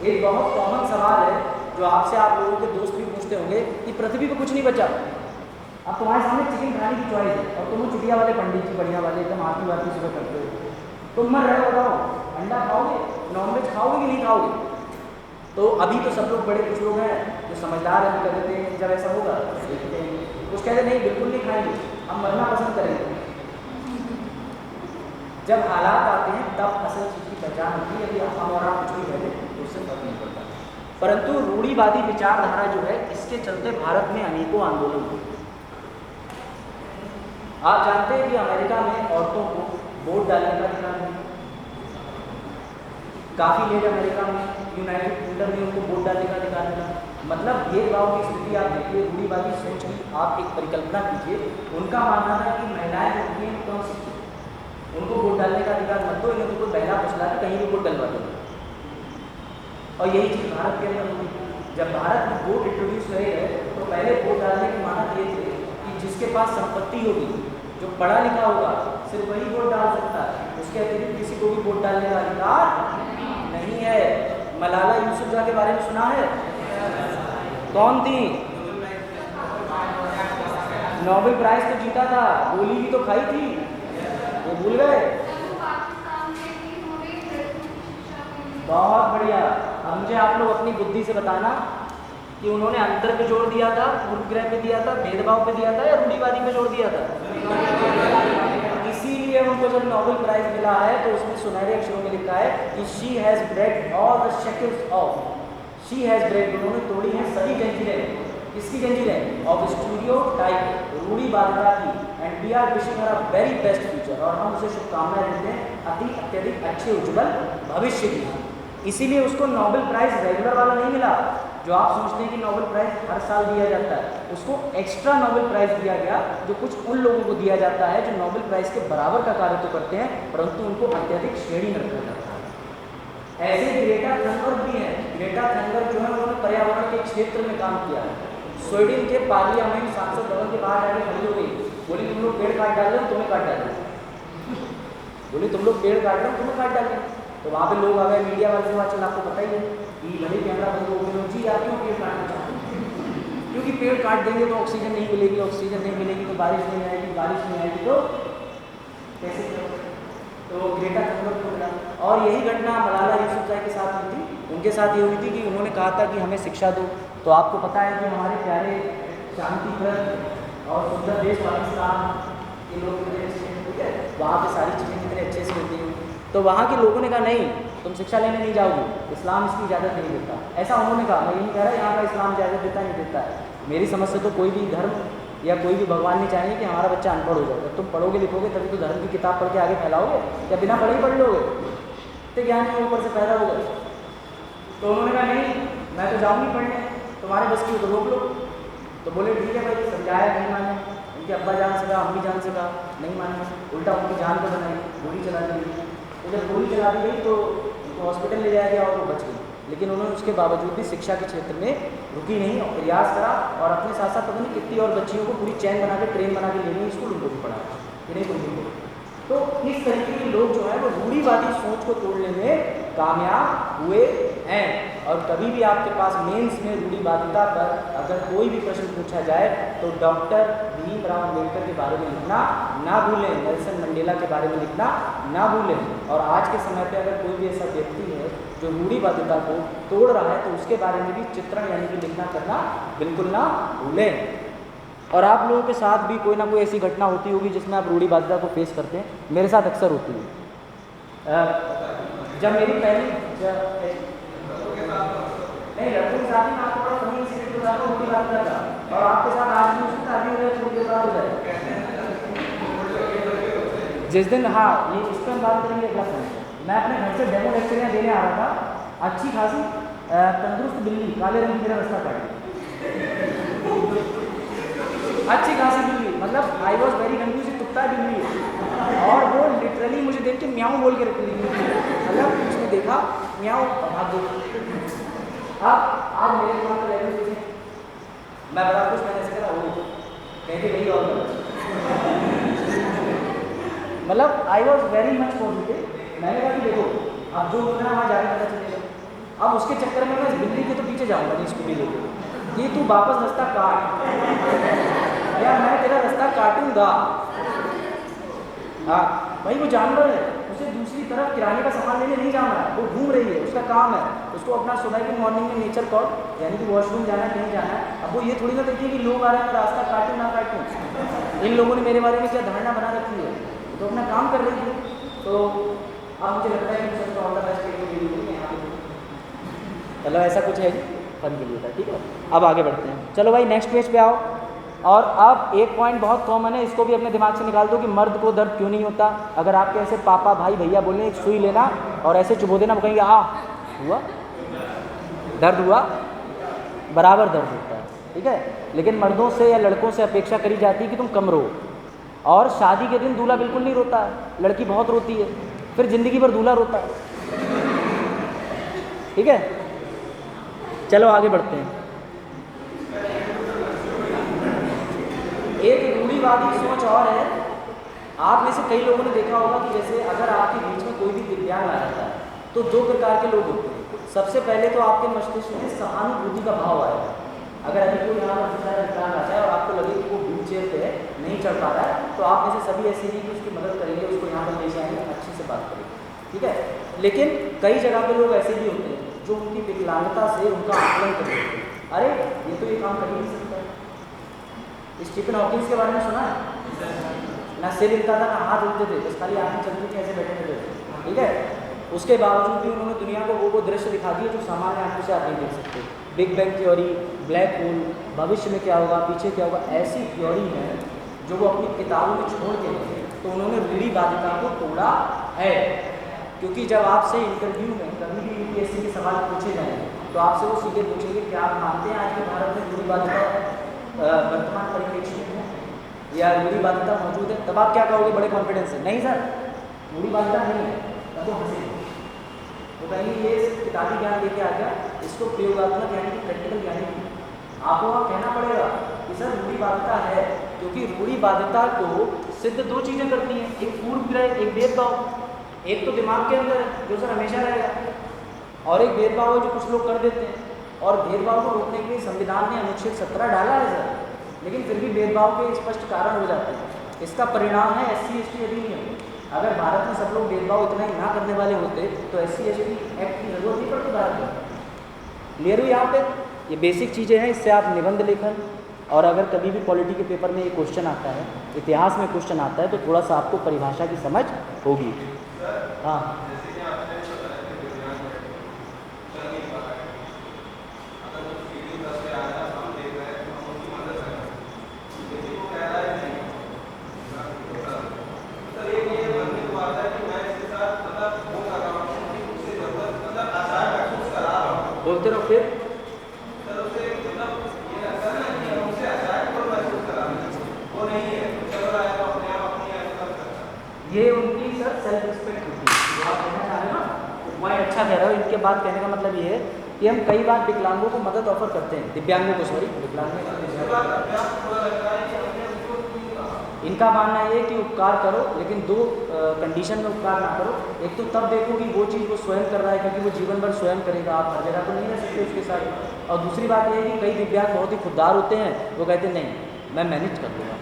एक बहुत कॉमन सवाल है जो आपसे आप लोगों के दोस्त भी पूछते होंगे कि पृथ्वी पर कुछ नहीं बचा, अब तुम्हारे सामने चिकन खाने की चॉइस है और तुम चुटिया वाले पंडित जी बढ़िया वाले एकदम आरती वारती सुबह करते हो, तुम मर रहे हो, बताओ अंडा खाओगे, नॉनवेज खाओगे कि नहीं खाओगे? तो अभी तो सब लोग बड़े कुछ लोग हैं जो समझदार हैं, कर देते हैं जब ऐसा होगा कुछ कहते नहीं बिल्कुल नहीं खाएंगे, हम मरना पसंद करेंगे। जब हालात आते हैं तब असल चीज़ की पहचान होती है। यदि हम और आप कुछ भी कहते तो उससे फर्क नहीं पड़ता। परंतु रूढ़िवादी विचारधारा जो है इसके चलते भारत में अनेकों आंदोलन हुए। आप जानते हैं कि अमेरिका में औरतों को वोट डालने का अधिकार नहीं, काफ़ी लेट अमेरिका में, यूनाइटेड किंगडम में उनको वोट डालने का अधिकार मिला। मतलब भेदभाव की स्थिति आप देखिए, रूढ़िवादी सोच की आप एक परिकल्पना कीजिए। उनका मानना था कि महिलाएं जो होती हैं कम शिक्षित, उनको वोट डालने का अधिकार मत दो, इन्हें कोई बहला फुसला के कहीं भी वोट डलवा दो। और यही चीज़ भारत के अंदर हुई। जब भारत में वोट इंट्रोड्यूस करे गए तो पहले वोट डालने के मानक ये थे कि जिसके पास संपत्ति होगी, जो पढ़ा लिखा होगा, सिर्फ वही वोट डाल सकता है, उसके अतिरिक्त किसी को भी वोट डालने का अधिकार नहीं है। मलाला यूसुफजई के बारे में सुना है? कौन थी? नोबेल प्राइज तो जीता था, गोली भी तो खाई थी, वो भूल गए? बहुत बढ़िया। अब मुझे आप लोग अपनी बुद्धि से बताना कि उन्होंने अंतर पे जोर दिया था, पूर्वग्रह पे दिया था, भेदभाव पे दिया था या रूढ़िवादी पे जोर दिया था? इसीलिए उनको जब नोबेल प्राइज मिला है तो उसमें सुनहरे अक्षरों में लिखा है कि she has break all the shackles of, she has break, उन्होंने तोड़ी हैं सभी जंजीरें। किसकी जंजीरें? ऑफ स्टीरियोटाइप, रूढ़िवादिता की। And we are wishing her a very best future, और हम उसे शुभकामनाएं देते हैं अति अत्यधिक अच्छे उज्जवल भविष्य की। इसीलिए उसको नोबेल प्राइज रेगुलर वाला नहीं मिला जो आप सोचते हैं कि नोबेल प्राइज हर साल दिया जाता है। उसको एक्स्ट्रा नोबेल प्राइज दिया गया जो कुछ उन लोगों को दिया जाता है जो नोबेल प्राइज के बराबर का कार्य तो करते हैं परंतु उनको अत्यधिक श्रेणी में रखा जाता है। ऐसे ग्रेटा थनबर्ग भी हैं। ग्रेटा थनबर्ग जो है उन्होंने पर्यावरण के क्षेत्र में काम किया है। स्वीडन के पार्लियामेंट सांसद भवन के बाहर जाके खड़ी हो गई, बोली तुम लोग पेड़ काट डाल रहे हो, तुम्हें काट डालें। बोली तुम लोग पेड़ काट रहे हो, तुम्हें काट डालें। तो वहाँ पे लोग आ गए, मीडिया वाले से चल आपको पता ही है कि भले कैमरा बंद हो गया, जी आप क्यों पेड़ काटना चाहते हैं? क्योंकि पेड़ काट देंगे तो ऑक्सीजन नहीं मिलेगी, ऑक्सीजन नहीं मिलेगी तो बारिश नहीं आएगी, बारिश नहीं आएगी तो कैसे करोगे? तो ग्रेटा थनबर्ग को मिला। और यही घटना मलाला यूसुफजई के साथ हुई थी। उनके साथ ये हुई थी कि उन्होंने कहा था कि हमें शिक्षा दो। तो आपको पता है कि हमारे प्यारे शांतिप्रद और सुंदर देश पाकिस्तान के लोग कितने अच्छे हैं, ठीक है, वहाँ पे सारी चीज़ें कितने अच्छे से होती हैं। तो वहाँ के लोगों ने कहा नहीं, तुम शिक्षा लेने नहीं जाओगे, इस्लाम इसकी इजाज़त नहीं देता। ऐसा उन्होंने कहा। मैं ये नहीं कह रहा यहाँ का इस्लाम इजाज़त देता नहीं देता है। मेरी समझ से तो कोई भी धर्म या कोई भी भगवान नहीं चाहेंगे कि हमारा बच्चा अनपढ़ हो जाए। जब तुम पढ़ोगे लिखोगे तभी तो धर्म की किताब पढ़ के आगे फैलाओगे, या बिना पढ़े ही पढ़ लोगे? तो ज्ञान के ऊपर से पैदा होगा। तो उन्होंने कहा नहीं, मैं तो जाऊँगी पढ़ने, तुम्हारे बस की तो रोक लो। तो बोले ठीक है भाई, समझाया, नहीं माने। उनके अब्बा जान से कहा, अम्मी जान से कहा, नहीं माने, उल्टा उनकी जान को बनाई, गोली चला दी गई। तो जब गोली चला दी गई तो उनको हॉस्पिटल ले जाया गया और वो बच गई। लेकिन उन्होंने उसके बावजूद भी शिक्षा के क्षेत्र में रुकी नहीं और प्रयास करा, और अपने साथ साथ पता नहीं कितनी और बच्चियों को पूरी चैन बना के ट्रेन बना के ले गई स्कूल, उनको भी पढ़ाया, इन्हें को नहीं। तो इस तरीके के लोग जो है वो रूढ़िवादी सोच को तोड़ने में कामयाब हुए हैं। और कभी भी आपके पास मेंस में रूढ़िवादिता पर अगर कोई भी प्रश्न पूछा जाए तो डॉक्टर भीमराव अम्बेडकर के बारे में लिखना ना भूलें, नेल्सन मंडेला के बारे में लिखना ना भूलें। और आज के समय पे अगर कोई भी ऐसा व्यक्ति है जो रूढ़िवादिता को तोड़ रहा है तो उसके बारे में भी चित्रण यानी कि लिखना करना बिल्कुल ना भूलें। और आप लोगों के साथ भी कोई ना कोई ऐसी घटना होती होगी जिसमें आप रूढ़िवादिता को फेस करते हैं। मेरे साथ अक्सर होती है। जब मेरी पहली नहीं, लड़कों के साथ ही मैं आपको बड़ा फनी इंसिडेंट बताता हूँ रूढ़िवादिता का, और आपके साथ आज भी उसकी शादी हो जाए, थोड़ी देर बाद हो जाए जिस दिन। हाँ, ये इस पर हम बात करेंगे अगला समय। मैं अपने घर से डेमो लेक्चर देने आ रहा था, अच्छी खासी तंदुरुस्त बिल्ली काले रंग की मेरा रास्ता काटी, अच्छी खासी बिल्ली, मतलब आई वॉज वेरी कंफ्यूज, कुत्ता बिल्ली है, और वो लिटरली मुझे देख के म्याऊं बोल के रख ली, मतलब उसने देखा म्याऊं भाग गई। अब आज मेरे दिमाग में लैंग्वेज देखें, मैं बड़ा कुछ मैंने ऐसे करा, वो कहते गई और मतलब I was very much positive. मैंने कहा कि देखो अब जो होना है वहाँ जाके पता चलेगा। अब उसके चक्कर में मैं इस बिल्ली के तो पीछे जाऊँगा नहीं स्कूटी लेके, कि तू वापस रास्ता काट या मैं तेरा रास्ता काटूंगा। हाँ भाई, वो जानवर है, उसे दूसरी तरफ किराने का सामान लेने नहीं जाना है, वो घूम रही है, उसका काम है, उसको अपना सुबह की मॉर्निंग में नेचर कॉल यानी कि वॉशरूम जाना है, कहीं जाना है। अब वो ये थोड़ी ना देखिए कि लोग आ रहे हैं रास्ता काटूँ ना काटूँ। इन लोगों ने मेरे बारे में क्या धारणा बना रखी है, तो अपना काम कर रही थी। तो अब मुझे लगता है कि सबका ऑल द बेस्ट मतलब ऐसा कुछ है फन के लिए था, ठीक है। अब आगे बढ़ते हैं, चलो भाई नेक्स्ट पेज पे आओ। और अब एक पॉइंट बहुत कॉमन है, इसको भी अपने दिमाग से निकाल दो कि मर्द को दर्द क्यों नहीं होता। अगर आपके ऐसे पापा भाई भैया बोले एक सुई लेना और ऐसे चुबो देना, वो कहेंगे हुआ दर्द हुआ, बराबर दर्द होता है, ठीक है। लेकिन मर्दों से या लड़कों से अपेक्षा करी जाती है कि तुम कम रो। और शादी के दिन दूल्हा बिल्कुल नहीं रोता है, लड़की बहुत रोती है, फिर जिंदगी भर दूल्हा रोता है, ठीक है। चलो आगे बढ़ते हैं। एक रूढ़िवादी सोच और है, आप में से कई लोगों ने देखा होगा कि जैसे अगर आपके बीच में कोई भी दिव्यांग आ जाता है तो दो प्रकार के लोग होते हैं। सबसे पहले तो आपके मस्तिष्क में सहानुभूति का भाव आएगा। अगर अभी कोई यहाँ पर दिव्यांग आता है और आपको लगे कि वो व्हील चेयर पे है, नहीं चढ़ पा रहा है, तो आप में से सभी ऐसे ही कि उसकी मदद करेंगे, उसको यहाँ पर ले जाएंगे, अच्छे से बात करेंगे, ठीक है। लेकिन कई जगह पे लोग ऐसे भी होते हैं जो उनकी विकलांगता से उनका आकलन कर देते हैं, अरे ये तो ये काम कर ही नहीं सकता। स्टीफन हॉकिंस के बारे में सुना है? ना सिर हिलता था ना हाथ हिलते थे, बस खाली आंखें चलती थी, ऐसे बैठे थे, ठीक है। उसके बावजूद भी उन्होंने दुनिया को वो दृश्य दिखा दिए जो सामान्य आंखों से आप नहीं देख सकते। Big bang theory, black hole, भविष्य में क्या होगा, पीछे क्या होगा, ऐसी थ्योरी है जो वो अपनी किताबों में छोड़ के गए। तो उन्होंने रूढ़िवादिता को तोड़ा है, क्योंकि जब आपसे इंटरव्यू में कभी भी यूपीएससी के सवाल पूछे जाएंगे तो आपसे वो सीधे पूछेंगे कि आप मानते हैं आज के भारत में रूढ़िवादिता वर्तमान परिप्रेक्ष्य में है या रूढ़िवादिता मौजूद है? तब आप क्या कहोगे बड़े कॉन्फिडेंस से, नहीं सर रूढ़िवादिता नहीं है। तब वो हंसेंगे, वो कहेंगे ये किताबी ज्ञान लेके आ गया, इसको प्रयोगात्मक यानी कि प्रैक्टिकल ज्ञान नहीं। आपको वहाँ कहना पड़ेगा कि सर रूढ़िवादिता है, क्योंकि रूढ़िवादिता को सिद्ध दो चीज़ें करती हैं, एक पूर्वग्रह, एक भेदभाव। एक तो दिमाग के अंदर है जो सर हमेशा रहेगा, और एक भेदभाव है जो कुछ लोग कर देते हैं। और भेदभाव को रोकने के लिए संविधान ने अनुच्छेद 17 डाला है सर, लेकिन फिर भी भेदभाव के स्पष्ट कारण हो जाते हैं। इसका परिणाम है SC ST अधिनियम, अगर भारत में सब लोग भेदभाव इतना ही ना करने वाले होते तो SC/ST एक्ट की जरूरत नहीं पड़ती भारत में। क्लियर हुई यहाँ पे? ये बेसिक चीज़ें हैं, इससे आप निबंध लेखन और अगर कभी भी पॉलिटी के पेपर में ये क्वेश्चन आता है, इतिहास में क्वेश्चन आता है, तो थोड़ा सा आपको परिभाषा की समझ होगी। हाँ बोलते रहो फिर। ये उनकी सर सेल्फ रिस्पेक्ट होती है, जो आप कहना चाह रहे हो ना, पॉइंट अच्छा कह रहे हो। इनके बात कहने का मतलब ये है कि हम कई बार विकलांगों को मदद ऑफर करते हैं, दिव्यांगों को, सॉरी विकलांगों। इनका मानना ये है कि उपकार करो, लेकिन दो कंडीशन में उपकार ना करो। एक तो तब देखो कि वो चीज़ वो स्वयं कर रहा है, क्योंकि वो जीवन भर स्वयं करेगा, आप हर जगह तो नहीं रह सकते उसके साथ। और दूसरी बात ये है कि कई दिव्यांग बहुत ही खुददार होते हैं, वो कहते हैं नहीं मैं मैनेज कर लूँगा,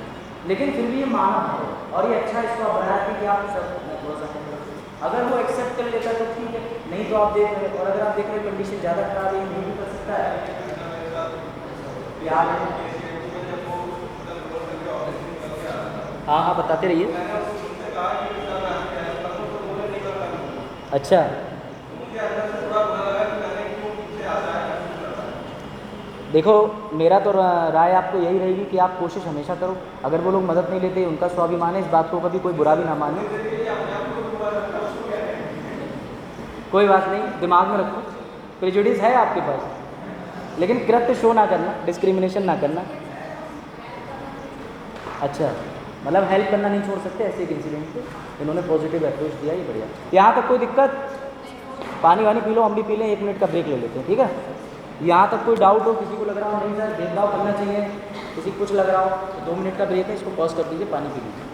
लेकिन फिर भी ये मानव है। और ये अच्छा इसको बनाया कि आप सब थोड़ा सा अगर वो एक्सेप्ट कर लेता है तो ठीक है, नहीं तो आप देख रहे। और अगर आप देख रहे कंडीशन ज़्यादा खराब है, नहीं भी कर सकता है यार। हाँ हाँ बताते रहिए। अच्छा देखो, मेरा तो राय आपको यही रहेगी कि आप कोशिश हमेशा करो। अगर वो लोग मदद नहीं लेते, उनका स्वाभिमान है, इस बात को कभी कोई बुरा भी ना माने। कोई बात नहीं, दिमाग में रखो, प्रेजुडिस है आपके पास, लेकिन कृत्य शो ना करना, डिस्क्रिमिनेशन ना करना। अच्छा मतलब हेल्प करना नहीं छोड़ सकते ऐसे एक इंसिडेंट पे। इन्होंने पॉजिटिव अप्रोच दिया, ये बढ़िया। यहाँ तक कोई दिक्कत? पानी वानी पी लो, हम भी पी लें, 1 मिनट का ब्रेक ले लेते हैं, ठीक है? यहाँ तक कोई डाउट हो, किसी को लग रहा हो नहीं सर भेदभाव करना चाहिए, किसी को कुछ लग रहा हो, तो 2 मिनट का ब्रेक है, इसको पॉज कर दीजिए, पानी पी लीजिए।